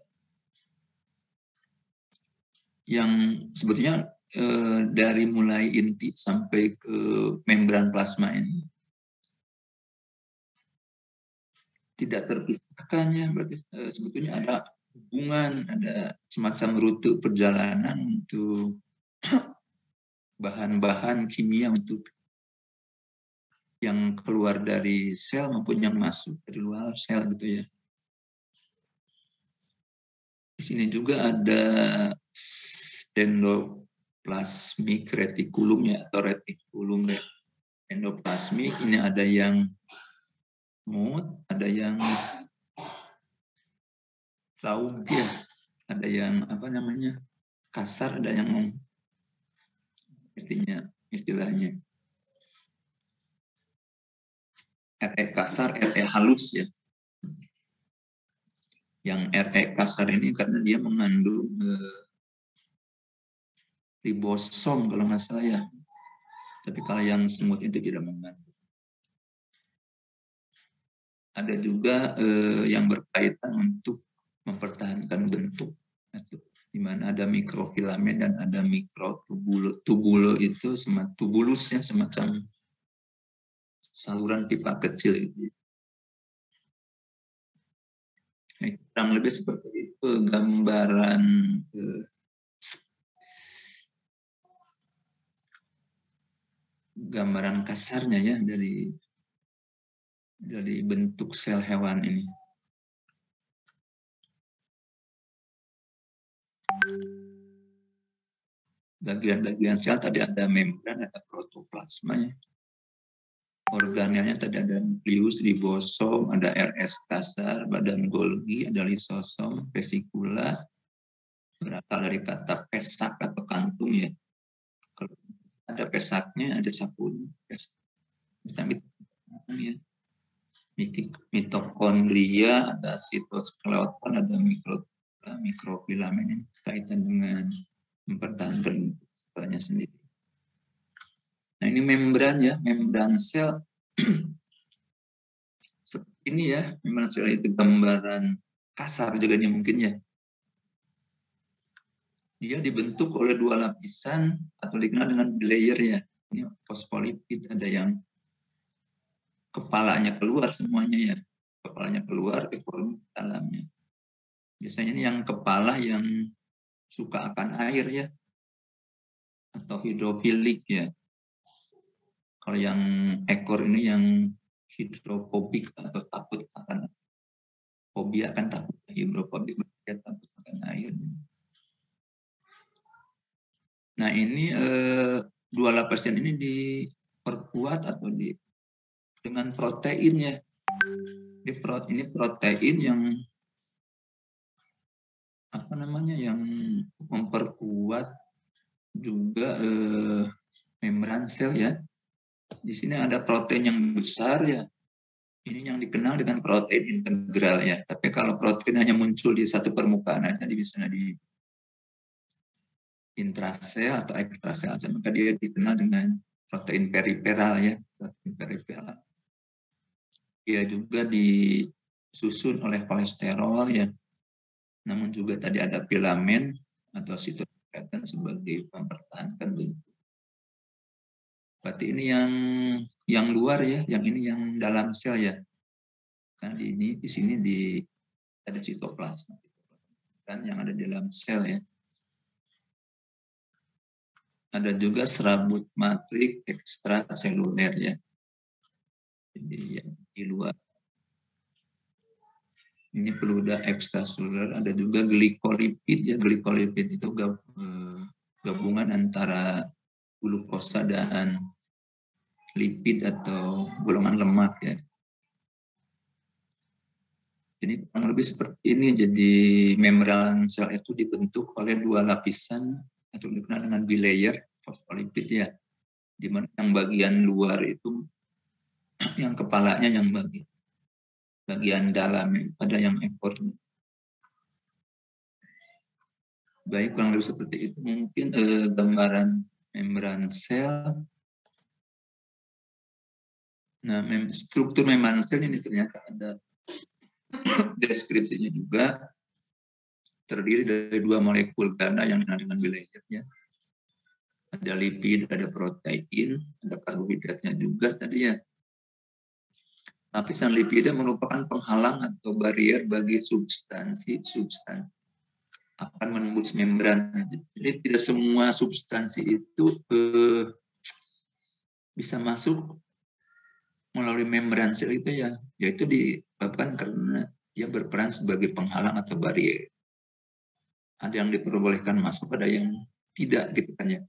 Yang sebetulnya dari mulai inti sampai ke membran plasma ini tidak terpisahkan ya, berarti sebetulnya ada hubungan, ada semacam rute perjalanan untuk bahan-bahan kimia untuk yang keluar dari sel maupun yang masuk dari luar sel gitu ya. Di sini juga ada endoplasmic reticulum ya, atau reticulum endoplasmik. Ini ada yang smooth, ada yang raub ya, ada yang apa namanya, kasar, ada yang istilahnya RE kasar, RE halus ya. Yang RE kasar ini karena dia mengandung ribosom kalau nggak salah ya. Tapi kalau yang smooth itu tidak mengandung. Ada juga yang berkaitan untuk mempertahankan bentuk, di mana ada mikrofilamen dan ada mikrotubulo. Tubulo itu semacam tubulus ya, semacam saluran pipa kecil itu. Nah, kurang lebih seperti itu gambaran gambaran kasarnya ya dari bentuk sel hewan ini. Bagian-bagian sel tadi ada membran, ada protoplasma ya. Organelnya tadi ada nukleus, ribosom, ada RS kasar, badan Golgi, ada lisosom, vesikula, berasal dari kata pesak atau kantung ya. Kalau ada pesaknya, ada sakunya. Ya. Mitokondria, ada sitoskeleton, ada mikrofilamen yang kaitan dengan mempertahankan selnya sendiri. Nah ini membran ya, membran sel. Seperti ini ya, membran sel itu gambaran kasar juga nih mungkin ya. Dia dibentuk oleh dua lapisan atau dikenal dengan layer ya. Ini fosfolipid, ada yang kepalanya keluar semuanya ya. Kepalanya keluar, ekornya ke dalamnya. Biasanya ini yang kepala yang suka akan air ya. Atau hidrofilik ya. Kalau yang ekor ini yang hidrofobik atau takut akan fobia, akan takut, hidrofobik dia takut akan air. Nah ini dua lapisan ini diperkuat atau dengan proteinnya. Ini protein yang yang memperkuat juga membran sel ya. Di sini ada protein yang besar ya. Ini yang dikenal dengan protein integral ya. Tapi kalau protein hanya muncul di satu permukaan aja, bisa di intrasel atau ekstrasel, maka dia dikenal dengan protein periferal ya. Protein periferal. Dia juga disusun oleh kolesterol ya. Namun juga tadi ada filamen atau sitoskeleton sebagai mempertahankan bentuk. Berarti ini yang luar ya, yang ini yang dalam sel ya. Kan di sini ada sitoplasma kan yang ada di dalam sel ya. Ada juga serabut matrik ekstraseluler ya. Jadi yang di luar. Ini peluda ekstraseluler, ada juga glikolipid ya. Glikolipid itu gabungan antara glukosa dan lipid atau golongan lemak ya. Jadi kurang lebih seperti ini. Jadi membran sel itu dibentuk oleh dua lapisan atau dikenal dengan bilayer fosfolipid ya. Di mana yang bagian luar itu yang kepalanya yang bagian dalam, ada yang ekornya. Baik, kurang lebih seperti itu. Mungkin gambaran membran sel. Nah, struktur membran sel ini ternyata ada deskripsinya juga. Terdiri dari dua molekul ganda yang dikenal dengan bilayer ya. Ada lipid, ada protein, ada karbohidratnya juga tadi ya. Lapisan lipida merupakan penghalang atau barier bagi substansi akan menembus membran. Jadi tidak semua substansi itu bisa masuk melalui membran sel itu ya. Yaitu disebabkan karena dia berperan sebagai penghalang atau barier. Ada yang diperbolehkan masuk, ada yang tidak gitu kan ya.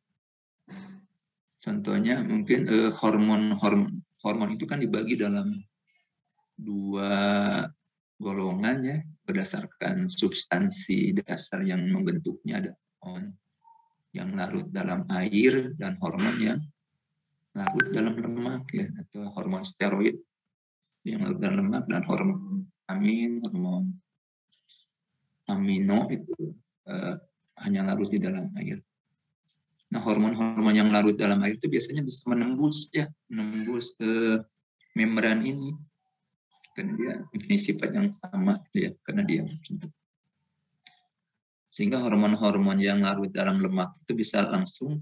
Contohnya mungkin hormon itu kan dibagi dalam dua golongan ya, berdasarkan substansi dasar yang membentuknya. Ada hormon yang larut dalam air dan hormon yang larut dalam lemak ya, atau hormon steroid yang larut dalam lemak, dan hormon amino itu hanya larut di dalam air. Nah, hormon-hormon yang larut dalam air itu biasanya bisa menembus membran ini. Karena dia mempunyai sifat yang sama gitu ya, karena dia sehingga hormon-hormon yang larut dalam lemak itu bisa langsung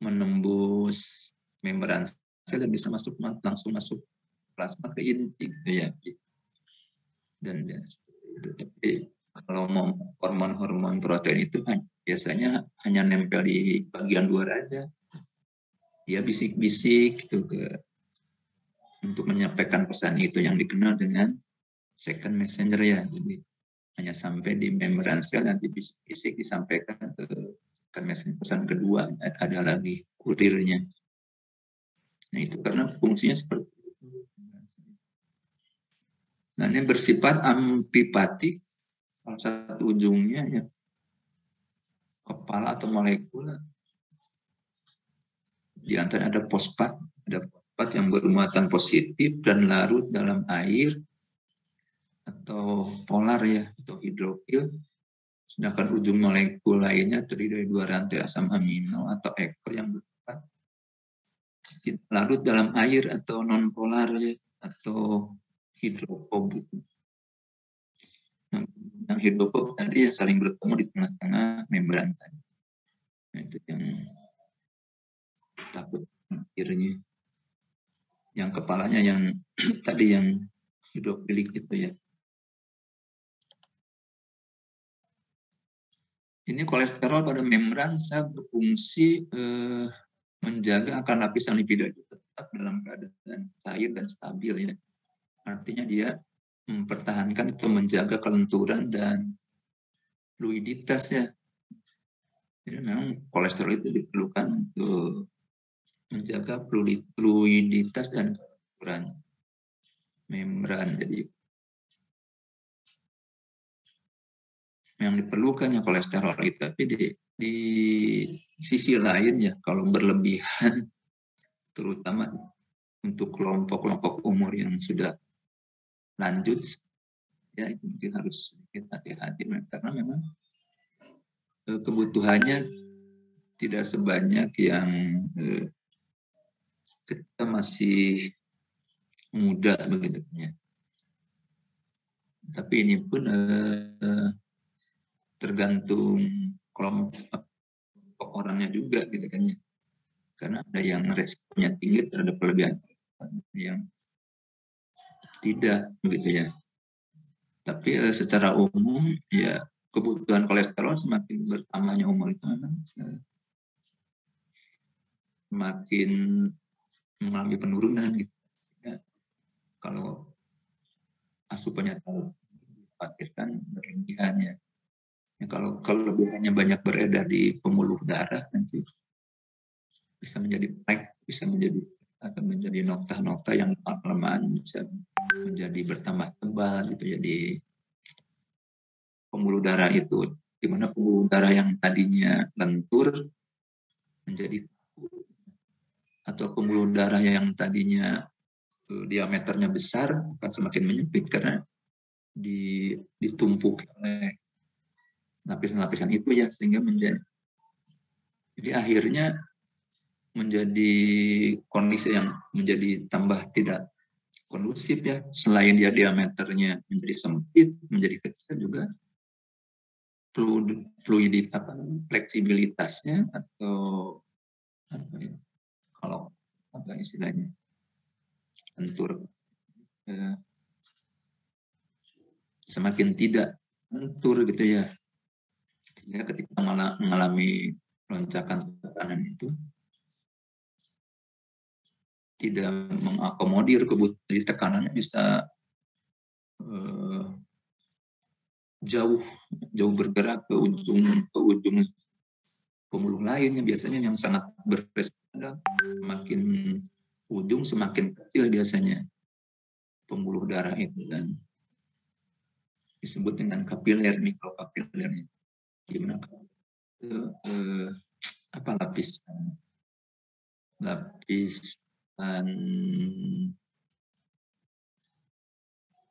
menembus membran sel dan bisa langsung masuk plasma ke inti gitu ya. Dan tapi kalau mau hormon-hormon protein itu biasanya hanya nempel di bagian luar aja. Dia bisik-bisik gitu untuk menyampaikan pesan itu yang dikenal dengan second messenger ya. Jadi hanya sampai di membran sel, nanti bisik-bisik disampaikan ke second messenger, pesan kedua ada lagi kurirnya. Nah itu karena fungsinya seperti itu. Nah ini bersifat amfipatik, salah satu ujungnya ya kepala atau molekul. Di antara ada fosfat yang bermuatan positif dan larut dalam air atau polar ya, atau hidrofil. Sedangkan ujung molekul lainnya terdiri dari dua rantai asam amino atau ekor yang bersifat larut dalam air atau non polar ya, atau hidrofob. Yang hidrofob tadi ya saling bertemu di tengah-tengah membran tadi. Nah, itu yang takut akhirnya. Yang kepalanya yang tadi yang hidrofilik itu ya. Ini kolesterol pada membran sel berfungsi menjaga agar lapisan lipida itu tetap dalam keadaan cair dan stabil ya. Artinya dia mempertahankan atau menjaga kelenturan dan fluiditas ya. Jadi memang kolesterol itu diperlukan untuk menjaga fluiditas dan kelenturan membran. Jadi yang diperlukannya kolesterol itu, tapi di sisi lain ya, kalau berlebihan, terutama untuk kelompok-kelompok umur yang sudah lanjut, ya itu mungkin harus sedikit hati-hati, karena memang kebutuhannya tidak sebanyak yang kita masih muda begitu ya. Tapi ini pun tergantung kelompok orangnya juga gitu kan ya. Karena ada yang resikonya tinggi terhadap kelebihan, yang tidak begitu ya. Tapi secara umum ya kebutuhan kolesterol semakin bertambahnya umur itu memang semakin mengalami penurunan gitu. Ya, kalau asupannya terlalu dikhawatirkan berlebihan ya. Ya, kalau kelebihannya banyak beredar di pembuluh darah, nanti bisa menjadi plaque, bisa menjadi atau menjadi nokta-nokta yang lama-lamaan bisa menjadi bertambah tebal gitu. Jadi pembuluh darah itu, di mana pembuluh darah yang tadinya lentur menjadi, atau pembuluh darah yang tadinya diameternya besar akan semakin menyempit karena ditumpuk oleh lapisan-lapisan itu ya, sehingga jadi akhirnya menjadi kondisi yang menjadi tambah tidak kondusif ya. Selain dia diameternya menjadi sempit, menjadi kecil, juga fleksibilitasnya atau apa ya, kalau apa istilahnya, lentur, semakin tidak lentur gitu ya. Sehingga ketika mengalami lonjakan tekanan itu tidak mengakomodir kebutuhan, jadi tekanannya bisa jauh bergerak ke ujung pembuluh lainnya, biasanya yang sangat beresiko. Semakin ujung semakin kecil biasanya pembuluh darah itu, dan disebut dengan kapiler, mikrokapiler. Gimana apa lapisan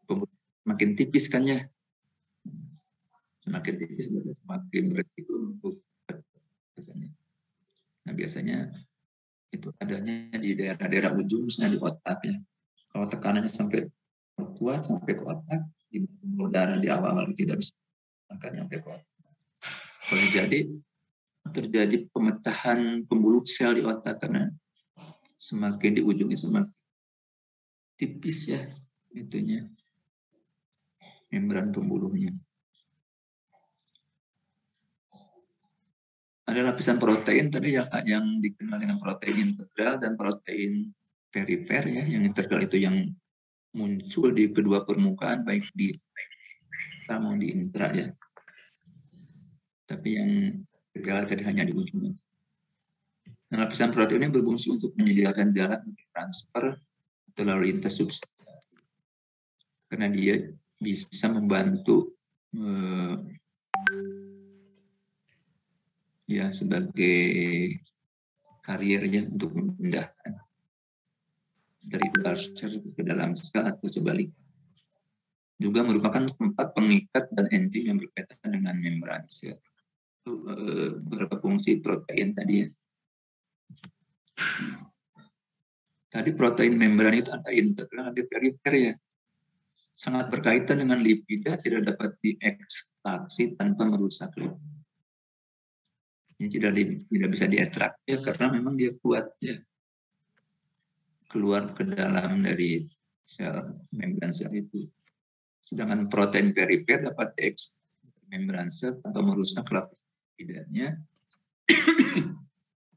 pembuluh semakin tipis kan ya, semakin tipis semakin beresiko untuk. Nah biasanya itu adanya di daerah-daerah ujung, misalnya di otak ya. Kalau tekanannya sampai kuat sampai ke otak, di pembuluh darah di awal-awal tidak bisa akan sampai ke otak. Boleh jadi terjadi pemecahan pembuluh sel di otak karena semakin di ujungnya semakin tipis ya itunya, membran pembuluhnya. Ada lapisan protein tadi yang dikenal dengan protein integral dan protein perifer ya. Yang integral itu yang muncul di kedua permukaan, baik di maupun di intra ya. Tapi yang integral tadi hanya di ujungnya. Nah, lapisan protein ini berfungsi untuk menyediakan jalan transfer atau lalu lintas substansi, karena dia bisa membantu ya sebagai kariernya untuk memindahkan dari luar sel ke dalam sel atau sebaliknya. Juga merupakan tempat pengikat dan enzim yang berkaitan dengan membran sel. Itu beberapa fungsi protein tadi ya. Tadi protein membran itu ada integral, ada perifer ya. Sangat berkaitan dengan lipida, tidak dapat diekstraksi tanpa merusak lipida. Ini tidak bisa diekstrak ya, karena memang dia kuat ya. Keluar ke dalam dari sel membran sel itu. Sedangkan protein perifer dapat diekstrak membran sel tanpa merusak lapisan lipidanya.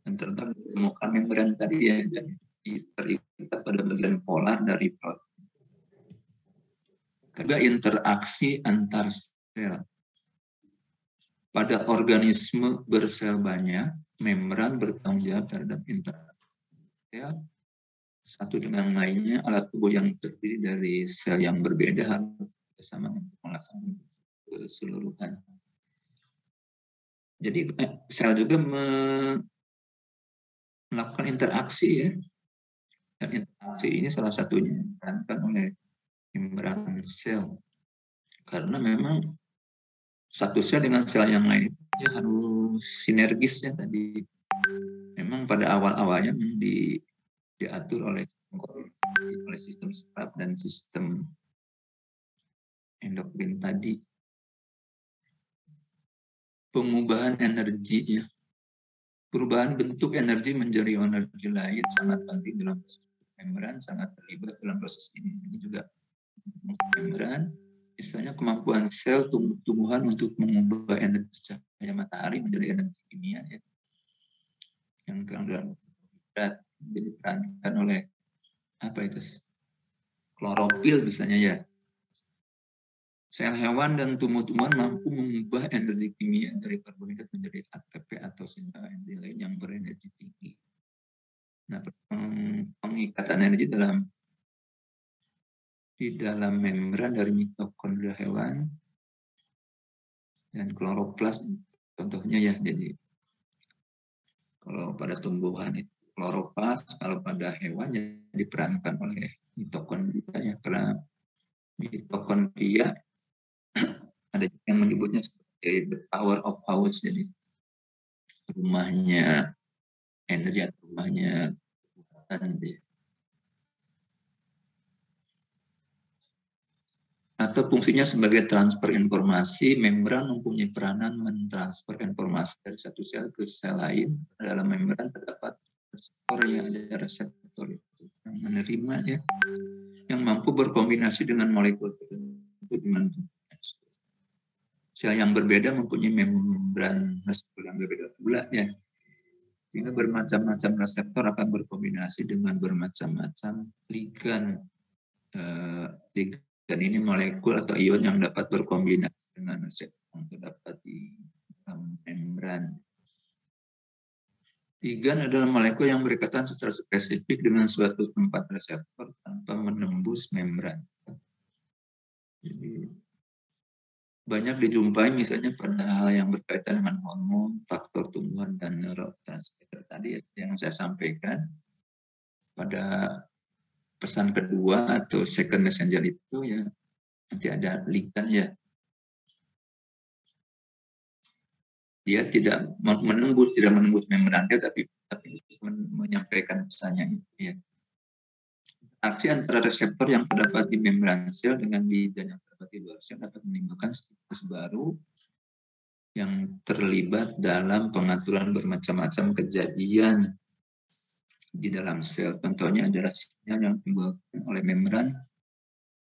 Dan terletak di permukaan membran tadi ya, dan terikat pada bagian polar dari protein. Kedua, interaksi antar sel. Pada organisme bersel banyak, membran bertanggung jawab terhadap interaksi. sel satu dengan lainnya, alat tubuh yang terdiri dari sel yang berbeda harus bersama untuk melaksanakan keseluruhan. Jadi sel juga melakukan interaksi ya. Dan interaksi ini salah satunya diperankan oleh membran sel. Karena memang satu sel dengan sel yang lain itu dia harus sinergis ya tadi. Memang pada awal-awalnya diatur oleh sistem saraf dan sistem endokrin tadi. Pengubahan energi ya. Perubahan bentuk energi menjadi energi lain sangat penting dalam proses membran, sangat terlibat dalam proses ini. Ini juga membran, misalnya kemampuan sel tumbuh-tumbuhan untuk mengubah energi cahaya matahari menjadi energi kimia ya. Yang dalam berat diperankan oleh apa itu? Klorofil misalnya ya. Sel hewan dan tumbuh-tumbuhan mampu mengubah energi kimia dari karbohidrat menjadi ATP atau senyawa energi lain yang berenergi tinggi. Nah, pengikatan energi di dalam membran dari mitokondria hewan dan kloroplas contohnya ya. Jadi kalau pada tumbuhan itu kloroplas, kalau pada hewan ya diperankan oleh mitokondria ya, karena mitokondria ada yang menyebutnya sebagai the power of house, jadi rumahnya energi atau rumahnya kekuatan gitu ya. Atau fungsinya sebagai transfer informasi, membran mempunyai peranan mentransfer informasi dari satu sel ke sel lain. Dalam membran terdapat reseptor yang ada reseptor itu yang menerima ya, yang mampu berkombinasi dengan molekul tertentu dengan sel yang berbeda mempunyai membran reseptor yang berbeda pula ya. Sehingga bermacam-macam reseptor akan berkombinasi dengan bermacam-macam ligan. Dan ini molekul atau ion yang dapat berkombinasi dengan reseptor yang terdapat di dalam membran. Ligan adalah molekul yang berikatan secara spesifik dengan suatu tempat reseptor tanpa menembus membran. Jadi banyak dijumpai misalnya pada hal yang berkaitan dengan hormon, faktor tumbuhan, dan neurotransmitter tadi yang saya sampaikan. Pada pesan kedua atau second messenger itu ya nanti ada ligan ya. Dia tidak menembus membran dia, tapi menyampaikan pesannya ya. Aksi antara reseptor yang terdapat di membran sel dengan ligan yang terdapat di luar sel dapat menimbulkan siklus baru yang terlibat dalam pengaturan bermacam-macam kejadian di dalam sel. Contohnya adalah sinyal yang ditimbulkan oleh membran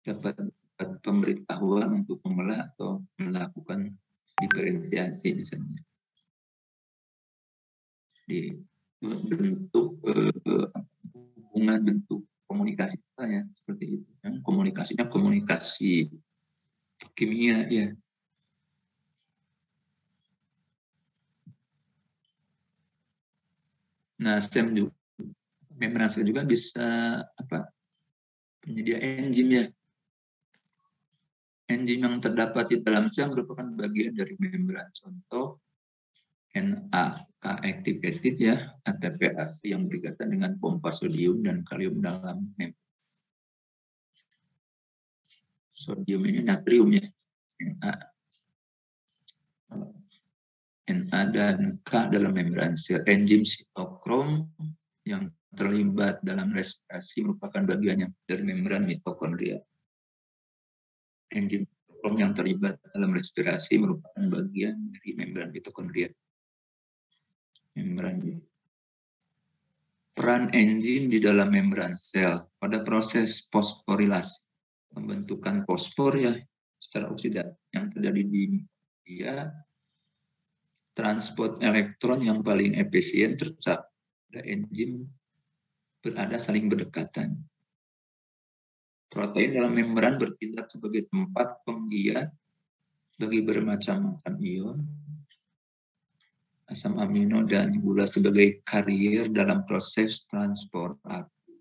dapat pemberitahuan untuk membelah atau melakukan diferensiasi misalnya. Di bentuk hubungan bentuk komunikasi saya seperti itu. Komunikasinya komunikasi kimia ya. Nah, stem juga membran sel juga bisa penyedia enzim ya. Enzim yang terdapat di dalam sel merupakan bagian dari membran. Contoh NAK activated ya, ATPase yang berkaitan dengan pompa sodium dan kalium dalam membran. Sodium ini natrium ya, Na dan K dalam membran sel. Enzim sitokrom yang terlibat dalam respirasi merupakan bagian dari membran mitokondria. Enzim sitokrom yang terlibat dalam respirasi merupakan bagian dari membran mitokondria. Peran enzim di dalam membran sel pada proses fosforilasi, pembentukan fosfor ya secara oksidatif yang terjadi di dia, transport elektron yang paling efisien tercapai pada enzim berada saling berdekatan. Protein dalam membran bertindak sebagai tempat penggiat bagi bermacam-macam ion asam amino dan gula sebagai karier dalam proses transport aktif.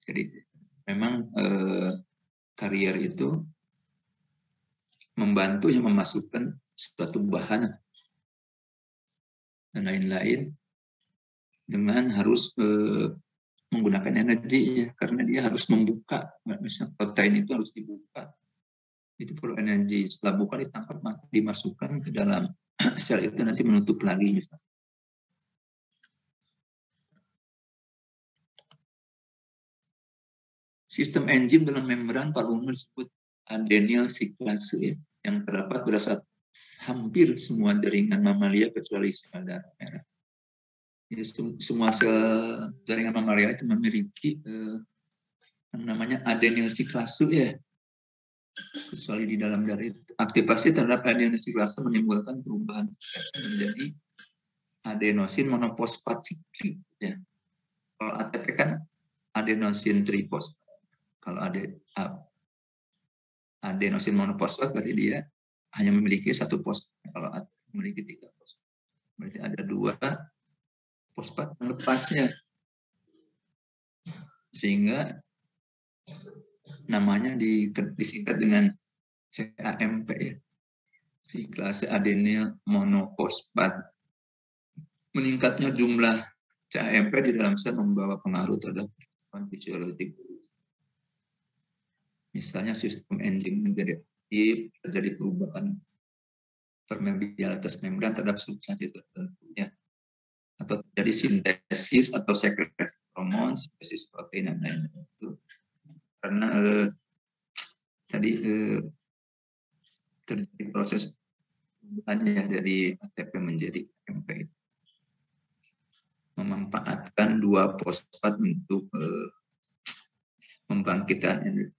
Jadi memang karier itu membantu yang memasukkan suatu bahan dan lain-lain dengan harus menggunakan energi ya, karena dia harus membuka, misalnya protein itu harus dibuka, itu perlu energi. Setelah buka ditangkap, dimasukkan ke dalam sel itu nanti menutup lagi misalnya. Sistem enzim dalam membran paru disebut adenyl siklase ya, yang terdapat pada hampir semua jaringan mamalia kecuali sel darah merah. Jadi semua sel jaringan mamalia itu memiliki yang namanya adenyl siklase ya, kecuali di dalam darah itu. Aktivasi terhadap adenyl siklase menimbulkan perubahan menjadi adenosin monofosfat siklik ya. Kalau ATP kan adenosin trifosfat. Kalau adenosin monofosfat berarti dia hanya memiliki satu fosfat. Kalau memiliki 3 fosfat, berarti ada 2 fosfat lepasnya, sehingga namanya disingkat dengan CAMP ya, siklase adenyl monofosfat. Meningkatnya jumlah CAMP di dalam sel membawa pengaruh terhadap fisiologi. Misalnya sistem enzim menjadi aktif, terjadi perubahan permeabilitas membran terhadap substansi tertentu ya, atau terjadi sintesis atau sekresi hormon, sintesis protein dan lain-lain itu karena tadi terjadi proses perubahannya dari ATP menjadi AMP, memanfaatkan 2 fosfat untuk membangkitkan energi.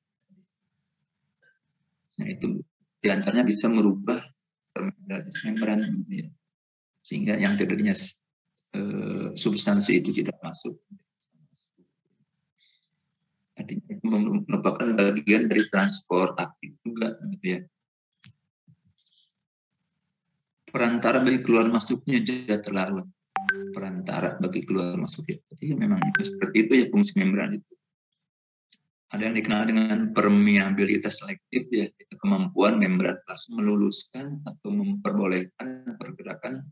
Nah itu diantaranya bisa merubah permeabilitas membran ya, sehingga yang tadinya substansi itu tidak masuk. Artinya itu merupakan bagian dari transport aktif juga gitu ya. Perantara bagi keluar masuknya zat larut. Perantara bagi keluar masuknya. Jadi memang seperti itu ya fungsi membran itu. Ada yang dikenal dengan permeabilitas selektif ya, itu kemampuan membran plasma meluluskan atau memperbolehkan pergerakan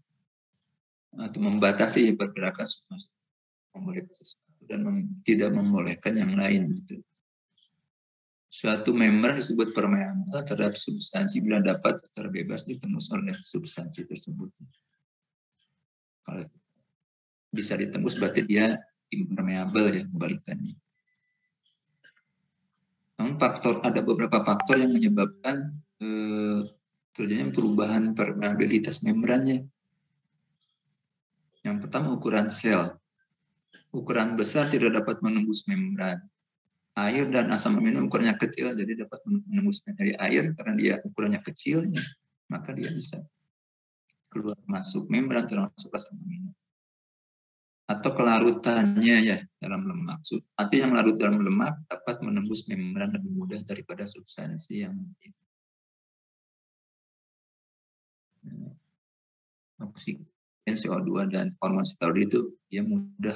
atau membatasi pergerakan substansi, membolehkan sesuatu dan tidak membolehkan yang lain gitu. Suatu membran disebut permeabel terhadap substansi bila dapat secara bebas ditembus oleh substansi tersebut. Kalau bisa ditembus berarti dia impermeabel ya, kebalikannya. Namun ada beberapa faktor yang menyebabkan terjadinya perubahan permeabilitas membrannya. Yang pertama ukuran sel. Ukuran besar tidak dapat menembus membran. Air dan asam amino ukurannya kecil, jadi dapat menembus dari air karena dia ukurannya kecil, maka dia bisa keluar masuk membran termasuk asam amino. Atau kelarutannya ya dalam lemak. Arti yang larut dalam lemak dapat menembus membran lebih mudah daripada substansi yang oksigen, CO2 dan hormon steroid itu dia mudah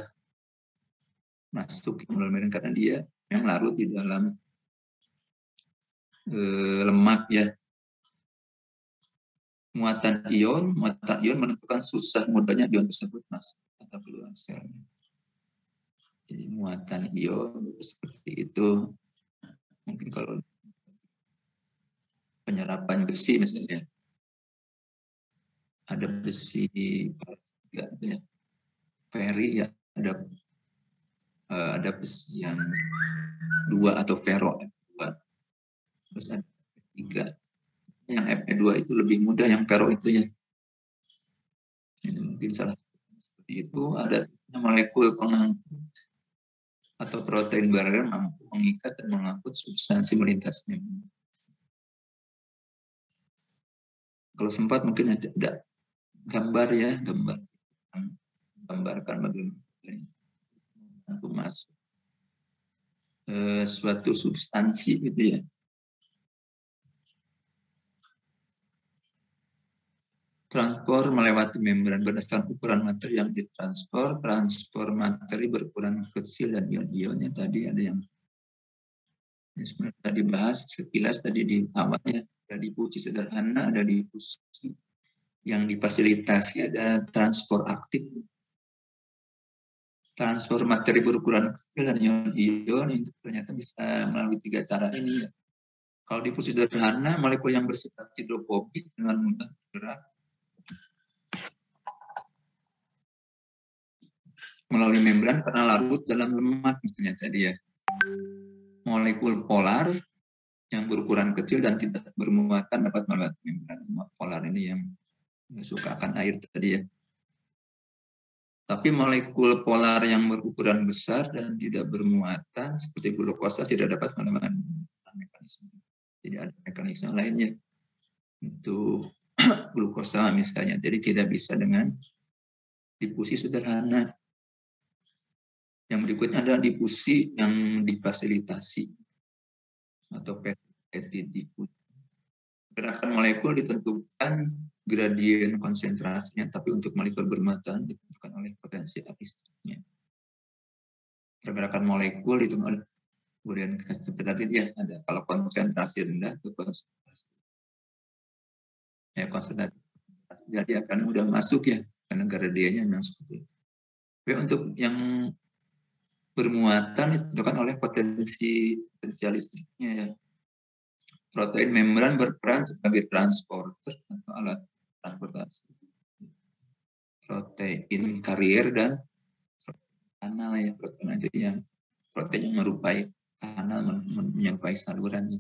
masuk melalui membran karena dia yang larut di dalam lemak ya. Muatan ion menentukan susah mudahnya ion tersebut masuk atau keluar sel. Jadi muatan ion seperti itu. Mungkin kalau penyerapan besi misalnya, ada besi ya, feri ya, ada besi yang 2 atau ferro F2. Terus ada 3. Yang Fe2 itu lebih mudah, yang ferro itu ya. Ini mungkin salah satu seperti itu. Ada molekul pengangkut atau protein barrier mampu mengikat dan mengangkut substansi melintas membran. Kalau sempat mungkin ada gambar ya, gambarkan bagaimana untuk masuk suatu substansi gitu ya. transport melewati membran berdasarkan ukuran materi yang ditransfer, transport materi berukuran kecil dan ion-ionnya tadi ada yang ini sebenarnya tadi dibahas sekilas tadi di awalnya, ada difusi sederhana, ada difusi yang difasilitasi, ada transport aktif, transfer materi berukuran kecil dan ion-ion itu ternyata bisa melalui 3 cara ini ya. Kalau difusi sederhana, molekul yang bersifat hidrofobik dengan mudah bergerak melalui membran karena larut dalam lemak misalnya tadi ya. Molekul polar yang berukuran kecil dan tidak bermuatan dapat melewati membran. Polar ini yang suka akan air tadi ya. Tapi molekul polar yang berukuran besar dan tidak bermuatan seperti glukosa tidak dapat melewati mekanisme. Jadi ada mekanisme lainnya untuk glukosa misalnya. Jadi tidak bisa dengan difusi sederhana. Yang berikutnya adalah difusi yang difasilitasi atau peptide diffusion. Gerakan molekul ditentukan gradien konsentrasinya, tapi untuk molekul bermuatan ditentukan oleh potensi alistriknya. Pergerakan molekul ditentukan oleh gradien konsentrasi dia ada. Kalau konsentrasi rendah itu konsentrasi. Ya konsentrasi. Jadi akan mudah masuk ya karena gradiennya memang seperti itu. Tapi untuk yang bermuatan ditentukan oleh potensi listriknya ya. Protein membran berperan sebagai transporter atau alat transportasi. Protein karier dan kanal ya, protein itu yang protein yang menyerupai kanal, menyerupai salurannya.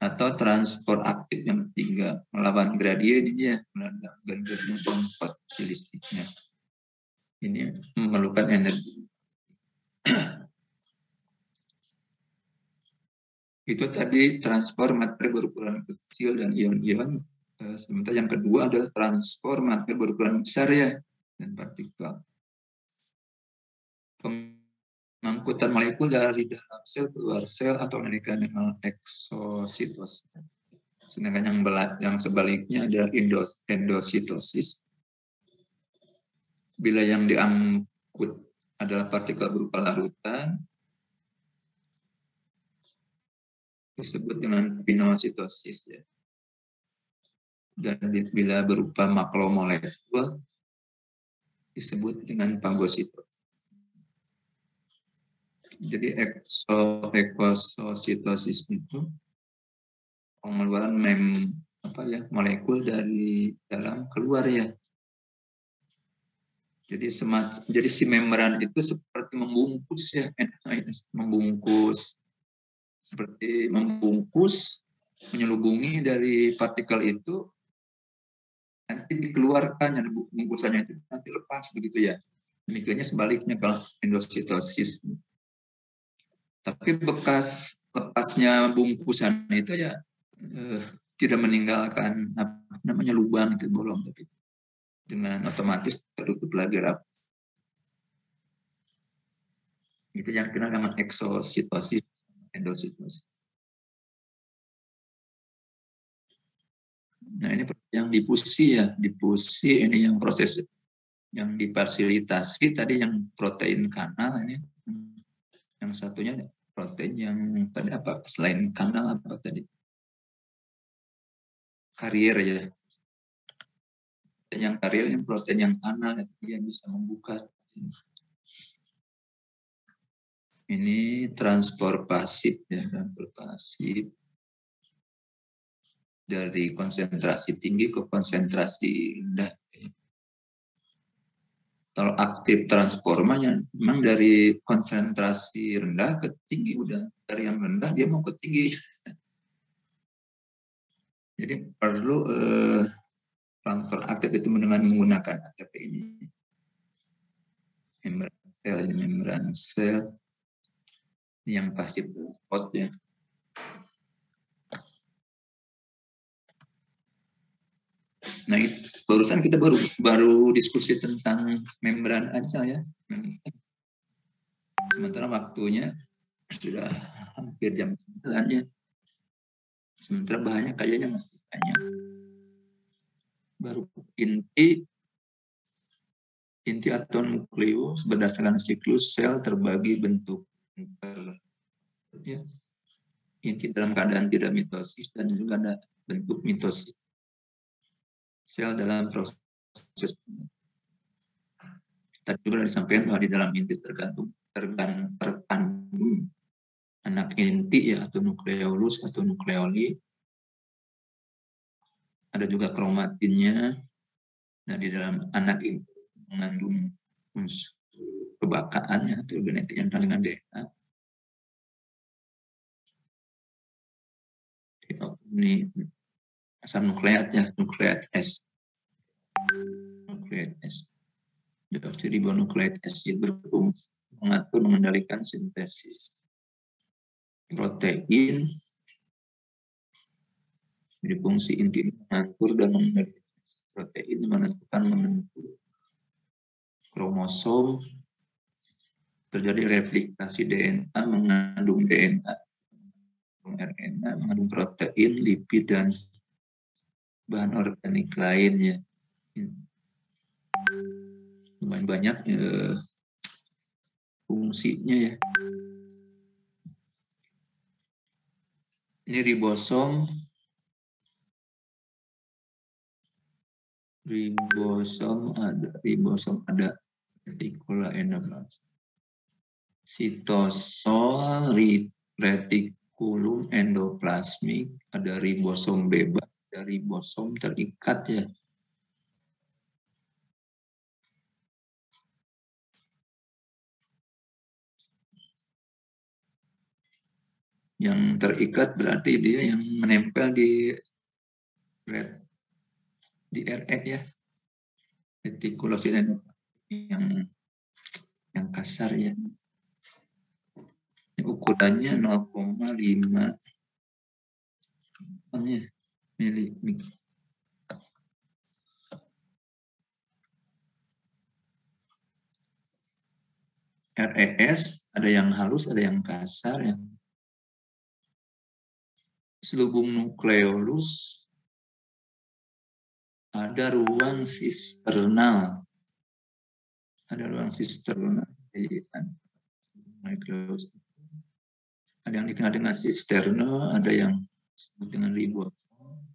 Atau transport aktif yang ketiga melawan gradien ini ya, melawan gradien potensi listriknya. Ini memerlukan energi. Itu tadi transport materi berukuran kecil dan ion-ion. Sementara yang kedua adalah transport materi berukuran besar ya dan partikel. Pengangkutan molekul dari dalam sel keluar sel atau dengan eksositosis. Sedangkan yang sebaliknya ada endositosis. Bila yang diangkut adalah partikel berupa larutan, disebut dengan pinositosis ya. Dan bila berupa makromolekul disebut dengan fagositosis. Jadi eksositosis itu pengeluaran molekul dari dalam keluar ya. Jadi si membran itu seperti membungkus ya, seperti membungkus, menyelubungi dari partikel itu, nanti dikeluarkan, yang bungkusannya itu nanti lepas begitu ya. Demikiannya sebaliknya kalau endositosis. Tapi bekas lepasnya bungkusan itu ya tidak meninggalkan lubang itu bolong, tapi dengan otomatis tertutup lagi rapat. Itu yang kita nama eksositosis, endositosis. Nah ini yang difusi ya, difusi ini yang proses yang difasilitasi tadi yang protein kanal ini, yang satunya protein yang tadi apa selain kanal apa tadi? Karier ya. Yang karier yang protein yang kanal yang bisa membuka. Ini transport pasif ya, transport pasif dari konsentrasi tinggi ke konsentrasi rendah. Kalau aktif transformanya memang dari konsentrasi rendah ke tinggi, udah dari yang rendah dia mau ke tinggi. Jadi perlu transfer aktif itu dengan menggunakan ATP ini. Membran sel yang pasif spot ya. Nah, barusan kita baru diskusi tentang membran aja ya. Sementara waktunya sudah hampir jam 9 ya. Sementara bahannya kayaknya masih banyak. Baru inti atau nukleus berdasarkan siklus sel terbagi bentuk ya. Inti dalam keadaan tidak mitosis dan juga ada bentuk mitosis. Sel dalam proses tadi juga disampaikan bahwa di dalam inti terkandung anak inti ya, atau nukleolus atau nukleoli. Ada juga kromatinnya. Nah, di dalam anak inti mengandung unsur kebakaan ya, atau genetik yang dengan DNA. Ini asam nukleat ya, nukleat S. Nukleat S. Deoksiribonukleat S berfungsi mengatur mengendalikan sintesis protein. Jadi fungsi inti mengatur dan mengendalikan protein, menentukan membentuk kromosom, terjadi replikasi DNA, mengandung DNA, RNA, mengandung protein, lipid, dan bahan organik lainnya. Lumayan banyak fungsinya ya. Ini ribosom. Ribosom ada retikula endoplasmik. Sitosol, retikulum endoplasmik, ada ribosom bebas, ada ribosom terikat ya. Yang terikat berarti dia yang menempel di RE ya. Retikulosid yang kasar ya. Ukurannya 0,5 mm. RES ada yang halus, ada yang kasar ya. Selubung nukleolus ada ruang sisternal. Ada ruang sisternal di nukleolus. Ada yang dikenal dengan sisterna, ada yang disebut dengan ribosom.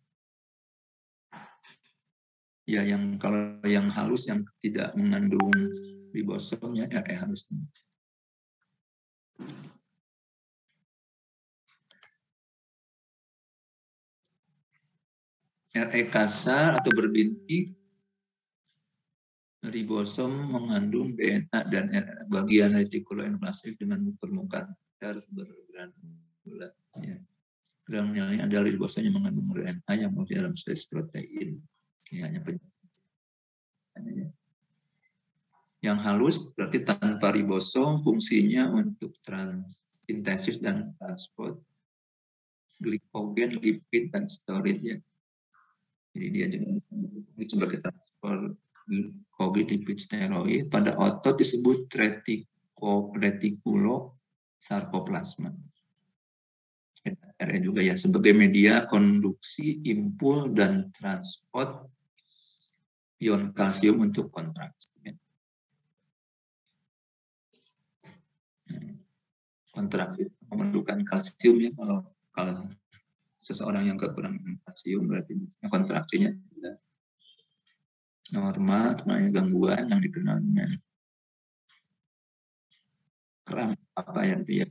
Ya, yang kalau yang halus yang tidak mengandung ribosomnya RE halus. RE kasar atau berbintik, ribosom mengandung DNA dan bagian retikuloendoplasmik dengan permukaan bergranula. Ya. Granulanya adalah ribosom yang mengandung RNA yang masuk dalam stres protein. Ya, hanya penjelasan. Yang halus berarti tanpa ribosom, fungsinya untuk sintesis dan transport glikogen, lipid, dan storage ya. Jadi dia juga sebagai transport glikogen, lipid, steroid. Pada otot disebut retikulosarkoplasma. RE juga ya, sebagai media konduksi, impul, dan transport ion kalsium untuk kontraksi. Kontraksi memerlukan kalsium ya, kalau seseorang yang kekurangan kalsium berarti kontraksinya tidak normal, namanya gangguan yang dikenal dengan kram apa ya itu ya,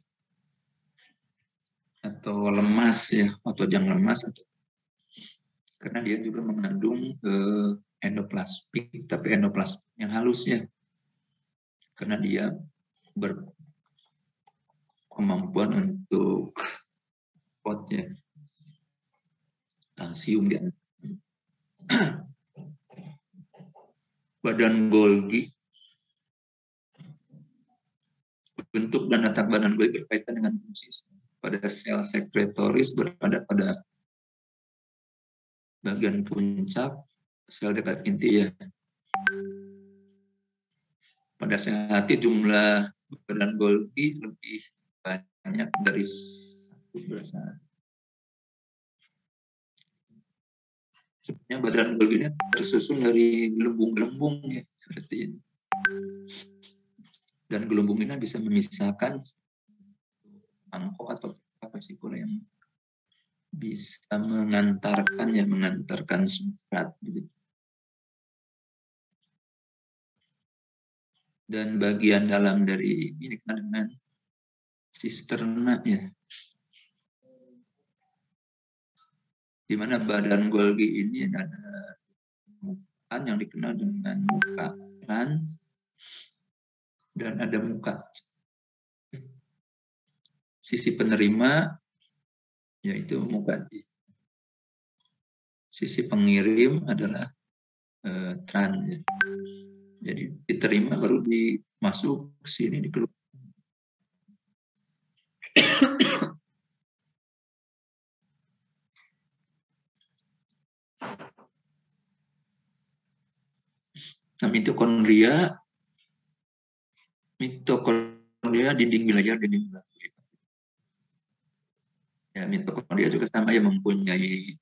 atau lemas ya, atau jangan lemas, atau karena dia juga mengandung endoplasmik, tapi endoplasmik yang halus ya, karena dia berkemampuan untuk ya kalsium ya. Badan Golgi, bentuk dan letak badan Golgi berkaitan dengan fungsi pada sel sekretoris berada pada bagian puncak sel dekat inti ya. Pada sel hati jumlah badan Golgi lebih banyak dari satu berasal. Sebenarnya badan Golgi ini tersusun dari gelembung-gelembung ya, seperti ini. Dan gelembung ini bisa memisahkan mangkok atau vesicula yang bisa mengantarkan substrat gitu. Dan bagian dalam dari ini kan dengan sisterna ya, di mana badan Golgi ini ada muka yang dikenal dengan muka trans dan ada muka sisi penerima yaitu muka sisi pengirim adalah trans ya. Jadi diterima baru dimasuk ke sini dikeluarkan. Nah, mitokondria dinding biliar. Ya, mitokondria juga sama ya, mempunyai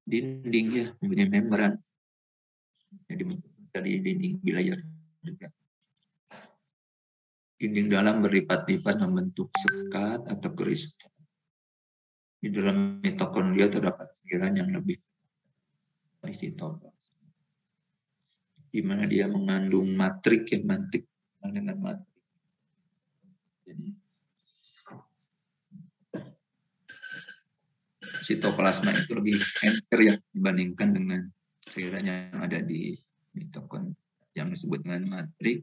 dinding ya, mempunyai membran. Jadi dari dinding biliar juga. Dinding dalam berlipat-lipat membentuk sekat atau kristal. Di dalam mitokondria terdapat cairan yang lebih dari sitoplasma, di mana dia mengandung matrik ya, matrik dengan matrik. Jadi sitoplasma itu lebih encer ya dibandingkan dengan cairan yang ada di mitokondria yang disebut dengan matrik.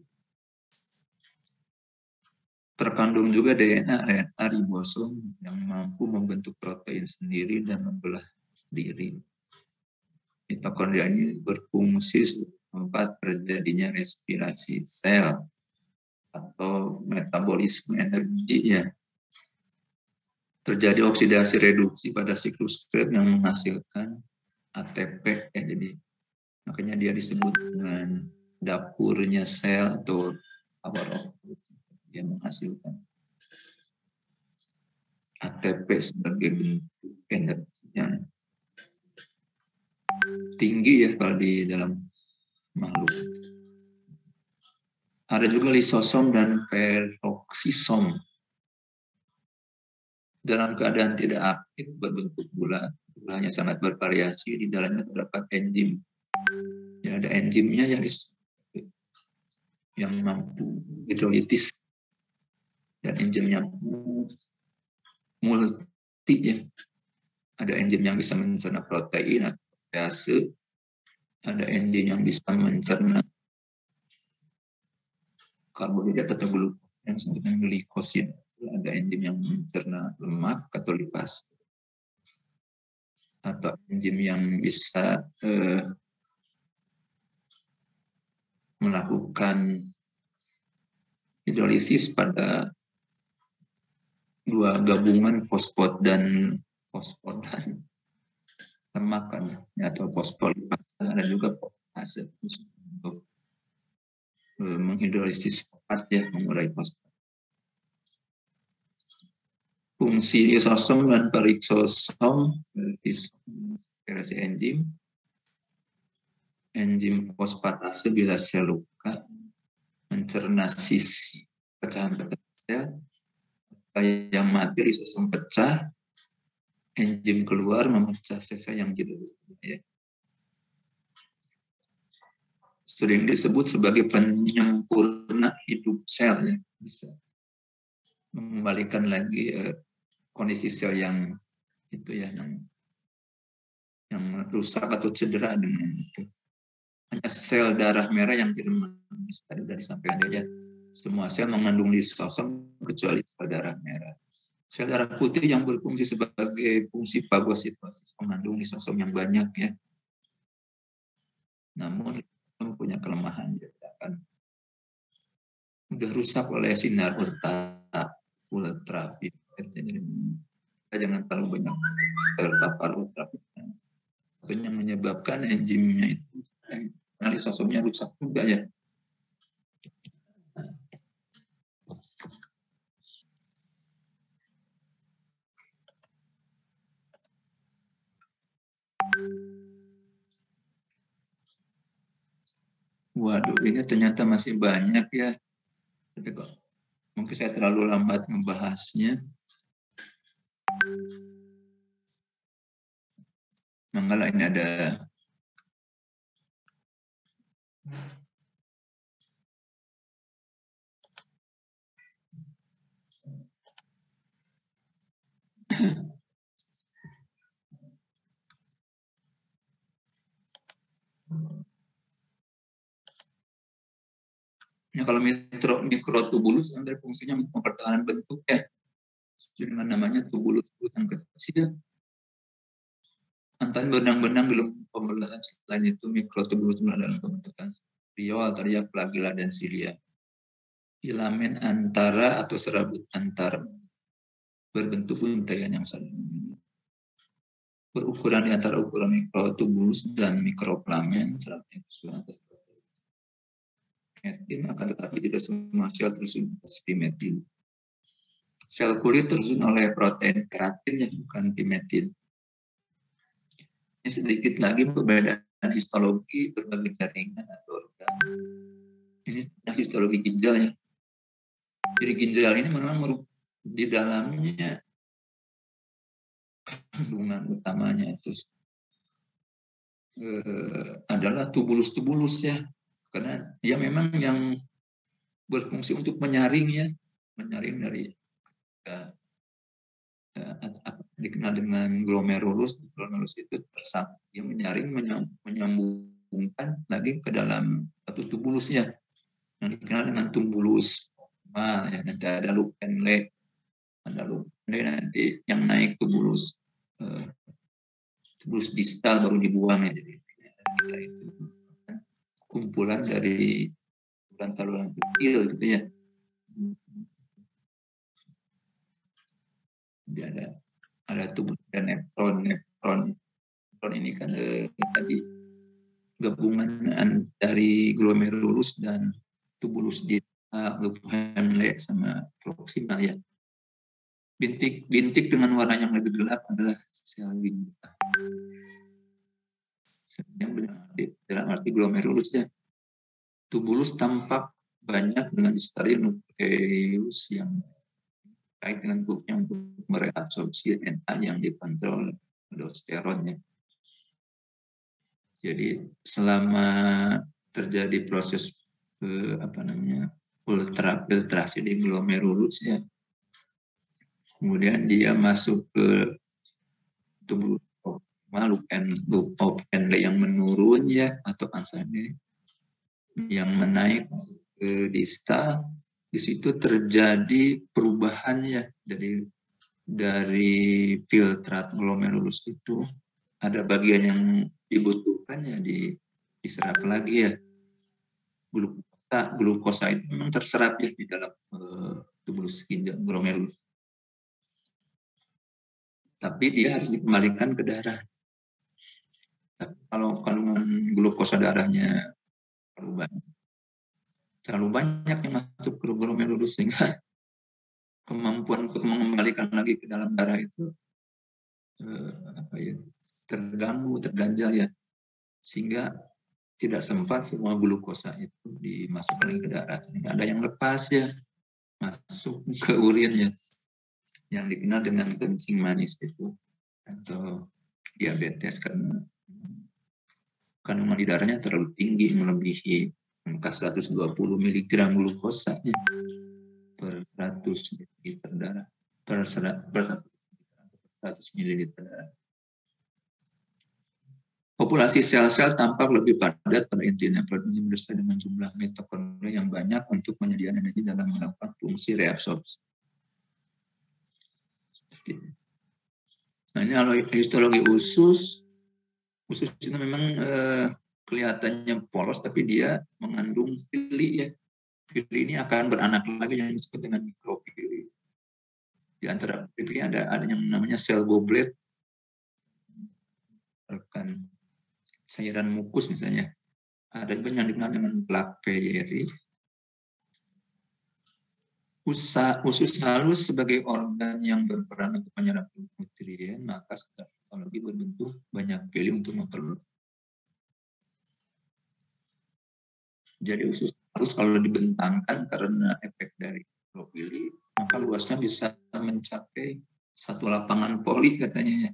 Terkandung juga DNA, RNA, ribosom yang mampu membentuk protein sendiri dan membelah diri. Mitokondria ini berfungsi tempat terjadinya respirasi sel atau metabolisme energi ya. Terjadi oksidasi reduksi pada siklus Krebs yang menghasilkan ATP ya, jadi makanya dia disebut dengan dapurnya sel atau power yang menghasilkan ATP sebagai bentuk energi yang tinggi ya kalau di dalam makhluk. Ada juga lisosom dan peroksisom. Dalam keadaan tidak aktif berbentuk bulat, jumlahnya sangat bervariasi. Di dalamnya terdapat enzim. Ya, ada enzimnya yang mampu hidrolitis dan enzimnya multi ya. Ada enzim yang bisa mencerna protein atau protease, ada enzim yang bisa mencerna karbohidrat atau glukosa yang disebut dengan glikosid. Ada enzim yang mencerna lemak atau lipase, atau enzim yang bisa melakukan hidrolisis pada dua gabungan fosfat dan lemak kan, atau fosfolipase. Ada juga fosfase untuk menghidrolisis fosfat ya, mengurai fosfat. Fungsi lisosom dan peroksisom respirasi enzim fosfatase bila sel luka mencerna sisi pecahan-pecahan sel. Yang mati lisosom pecah, enzim keluar memecah sel yang tidak ya. Sering disebut sebagai penyempurna hidup sel ya. Bisa mengembalikan lagi kondisi sel yang itu ya, yang rusak atau cedera dengan itu. Hanya sel darah merah yang tidak tadi sudah disampaikan ya. Semua sel mengandung lisosom kecuali sel darah merah. Sel darah putih yang berfungsi sebagai fungsi fagositosis mengandung lisosom yang banyak ya. Namun punya kelemahan ya, kan udah rusak oleh sinar ultraviolet. Jadi kita jangan terlalu banyak terpapar ultraviolet. Yang menyebabkan enzimnya itu lisosomnya rusak juga ya. Waduh, ini ternyata masih banyak ya. Tapi kok mungkin saya terlalu lambat membahasnya. Manggalah ini ada ya, kalau mikrotubulus dari fungsinya mempertahankan bentuk ya. Dengan namanya tubulus yang kecil. Antara benang-benang di lubang pembelahan, selain itu mikrotubulus dalam pembentukan riol, teriak, flagela, dan silia. Filamen antara atau serabut antar berbentuk untayan yang saling berukuran di antara ukuran mikrotubulus dan mikrofilamen serabut atas metin, akan tetapi tidak semua sel tersusun pimetin. Sel kulit tersusun oleh protein keratin yang bukan pimetin. Ini sedikit lagi perbedaan histologi berbagai jaringan atau organ. Ini histologi ginjal ya. Jadi ginjal ini memang di dalamnya kandungan utamanya itu adalah tubulus-tubulus ya. Karena dia memang yang berfungsi untuk menyaring ya, menyaring dari dikenal dengan glomerulus. Glomerulus itu tersambung, dia menyaring, menyambungkan lagi ke dalam satu tubulusnya yang dikenal dengan tumbulus. Ya, nanti ada loop Henle, nanti yang naik tubulus distal baru dibuang ya. Jadi itu kumpulan dari saluran kecil gitu ya. Jadi ada tubulus dan nephron ini kan tadi gabungan dari glomerulus dan tubulus distal, loop Henle sama proximal ya. Bintik dengan warna yang lebih gelap adalah sel ginjal. Yang dalam arti glomerulus ya. Tubulus tampak banyak dengan steril nukleus yang terkait dengan fungsinya untuk mereabsorpsi DNA yang dikontrol aldosteronnya. Jadi selama terjadi proses ultrafiltrasi di glomerulus ya, kemudian dia masuk ke tubuh loop of Henle yang menurun ya, atau ansane yang menaik ke distal. Di situ terjadi perubahan ya, dari filtrat glomerulus itu ada bagian yang dibutuhkan ya diserap lagi ya. Glukosa itu memang terserap ya di dalam tubulus ginjal glomerulus. Tapi dia harus dikembalikan ke darah. Tapi kalau kandungan glukosa darahnya terlalu banyak yang masuk ke glomerulus sehingga kemampuan untuk mengembalikan lagi ke dalam darah itu terganggu, terganjal ya, sehingga tidak sempat semua glukosa itu dimasukkan lagi ke darah. Ada yang lepas ya, masuk ke urin ya, yang dikenal dengan kencing manis itu atau diabetes, karena kandungan di darahnya terlalu tinggi, melebihi angka 120 mg glukosa ya, per 100 ml darah, per 100 ml darah. Populasi sel-sel tampak lebih padat pada intinya, berdasar dengan jumlah mitokondria yang banyak untuk menyediakan energi dalam melakukan fungsi reabsorpsi. Nah, ini kalau histologi usus itu memang kelihatannya polos, tapi dia mengandung pili ya. Pili ini akan beranak lagi yang disebut dengan mikropili. Di antara pili ada yang namanya sel goblet, rekan cairan mukus misalnya. Ada juga yang dikenal dengan plaque Peyeri. Usus halus sebagai organ yang berperan untuk menyerap nutrien, maka secara histologi berbentuk banyak pili untuk memperluas. Jadi usus halus kalau dibentangkan karena efek dari klorofili, maka luasnya bisa mencapai 1 lapangan poli katanya ya.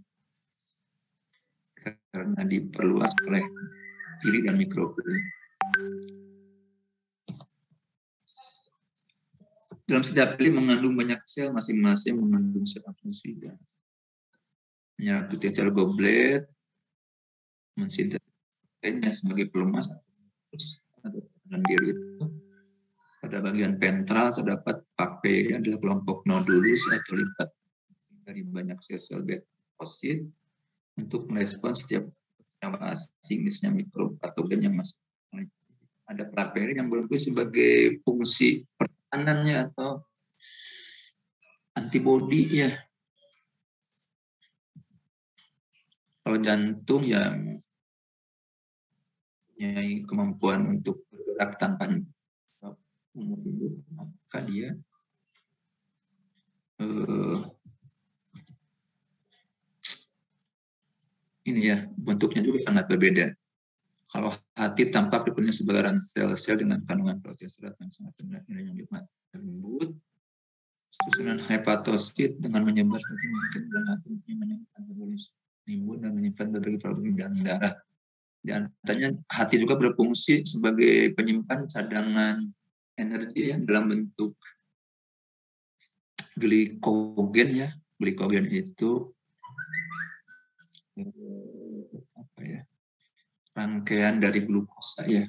Karena diperluas oleh pili dan mikrofili. Dalam setiap pili mengandung banyak sel, masing-masing mengandung sel fungsi dan menyerap putih sel goblet, mensintesisnya sebagai pelumas atau diri itu. Pada bagian ventral terdapat pape, adalah kelompok nodulus atau limpat dari banyak sel-sel betosit untuk merespons setiap senyawa asing, misalnya mikropatogen yang masuk. Ada paperi yang berfungsi sebagai fungsi pertahanannya atau antibodi ya. Kalau jantung ya mempunyai kemampuan untuk bergerak tanpa umur hidup, maka dia ini ya bentuknya juga sangat berbeda. Kalau hati tampak dipenuhi sebaran sel-sel dengan kandungan protein serat yang sangat rendah nilai yang lembut. Susunan hepatosit dengan menyebar seperti mungkin menyimpan metabolisme timbun dan menyimpan berbagai protein dalam darah. Di antaranya hati juga berfungsi sebagai penyimpan cadangan energi yang dalam bentuk glikogen ya. Glikogen itu apa ya? Rangkaian dari glukosa ya.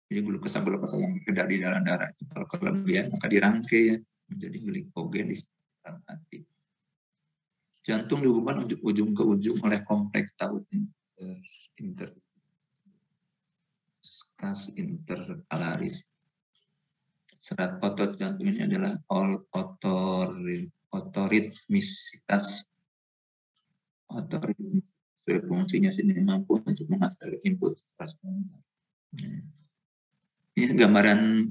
Jadi glukosa yang beredar di dalam darah itu kalau kelebihan maka dirangkai ya menjadi glikogen di dalam hati. Jantung dihubungkan ujung ke ujung oleh kompleks taut interkalaris. Serat otot jantung ini adalah otoritmisitas. Fungsinya sini mampu untuk menghasilkan input respon. Ini gambaran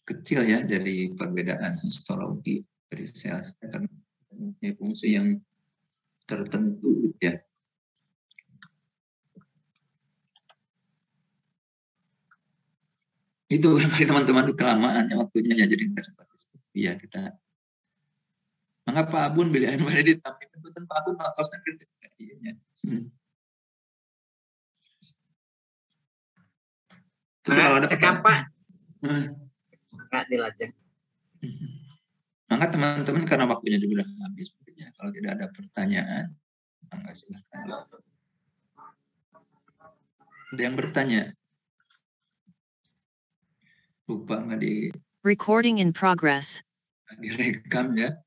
kecil ya dari perbedaan histologi dari sel karena mempunyai fungsi yang tertentu ya. Itu barangkali teman-teman kelamaan ya waktunya ya, jadi nggak sempat ya kita. Mengapa Abun bila anu ada ditampilkan itu Pak Abun makosnya kritik kayaknya. Tapi kalau ada pertanyaan, nggak dilajeng. Maka teman-teman karena waktunya juga sudah habis, kalau tidak ada pertanyaan, enggak silakan. Ada yang bertanya? Lupa nggak di recording in progress. Direkam ya.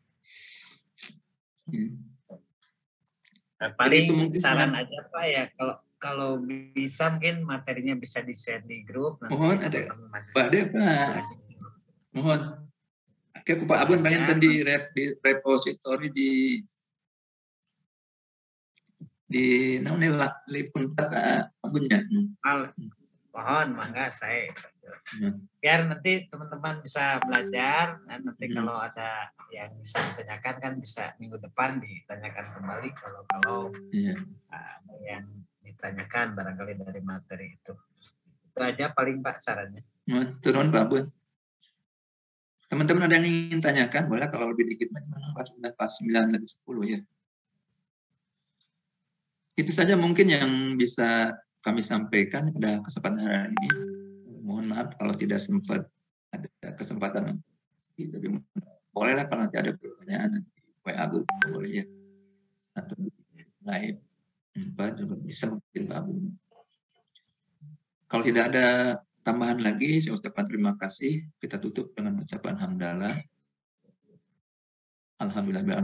Paling saran aja Pak ya, kalau bisa mungkin materinya bisa di-share di grup. Mohon ada Pak. Mohon. Oke, Pak Abun pengen di repository di namanya lipun Pak Abunnya. Mohon mangga saya. Biar nanti teman-teman bisa belajar dan nanti kalau ada yang bisa ditanyakan kan bisa minggu depan ditanyakan kembali kalau yang ditanyakan barangkali dari materi itu. Itu aja paling Pak sarannya. Turun Pak Abun. Teman-teman ada yang ingin tanyakan, boleh kalau lebih dikit pas 9 lebih 10 ya. Itu saja mungkin yang bisa kami sampaikan pada kesempatan hari ini. Mohon maaf kalau tidak sempat ada kesempatan. Tapi bolehlah kalau nanti ada pertanyaan nanti WA boleh ya. Atau live juga bisa mungkin Pak Abu. Kalau tidak ada tambahan lagi, saya ucapkan terima kasih. Kita tutup dengan ucapan hamdalah. Alhamdulillah.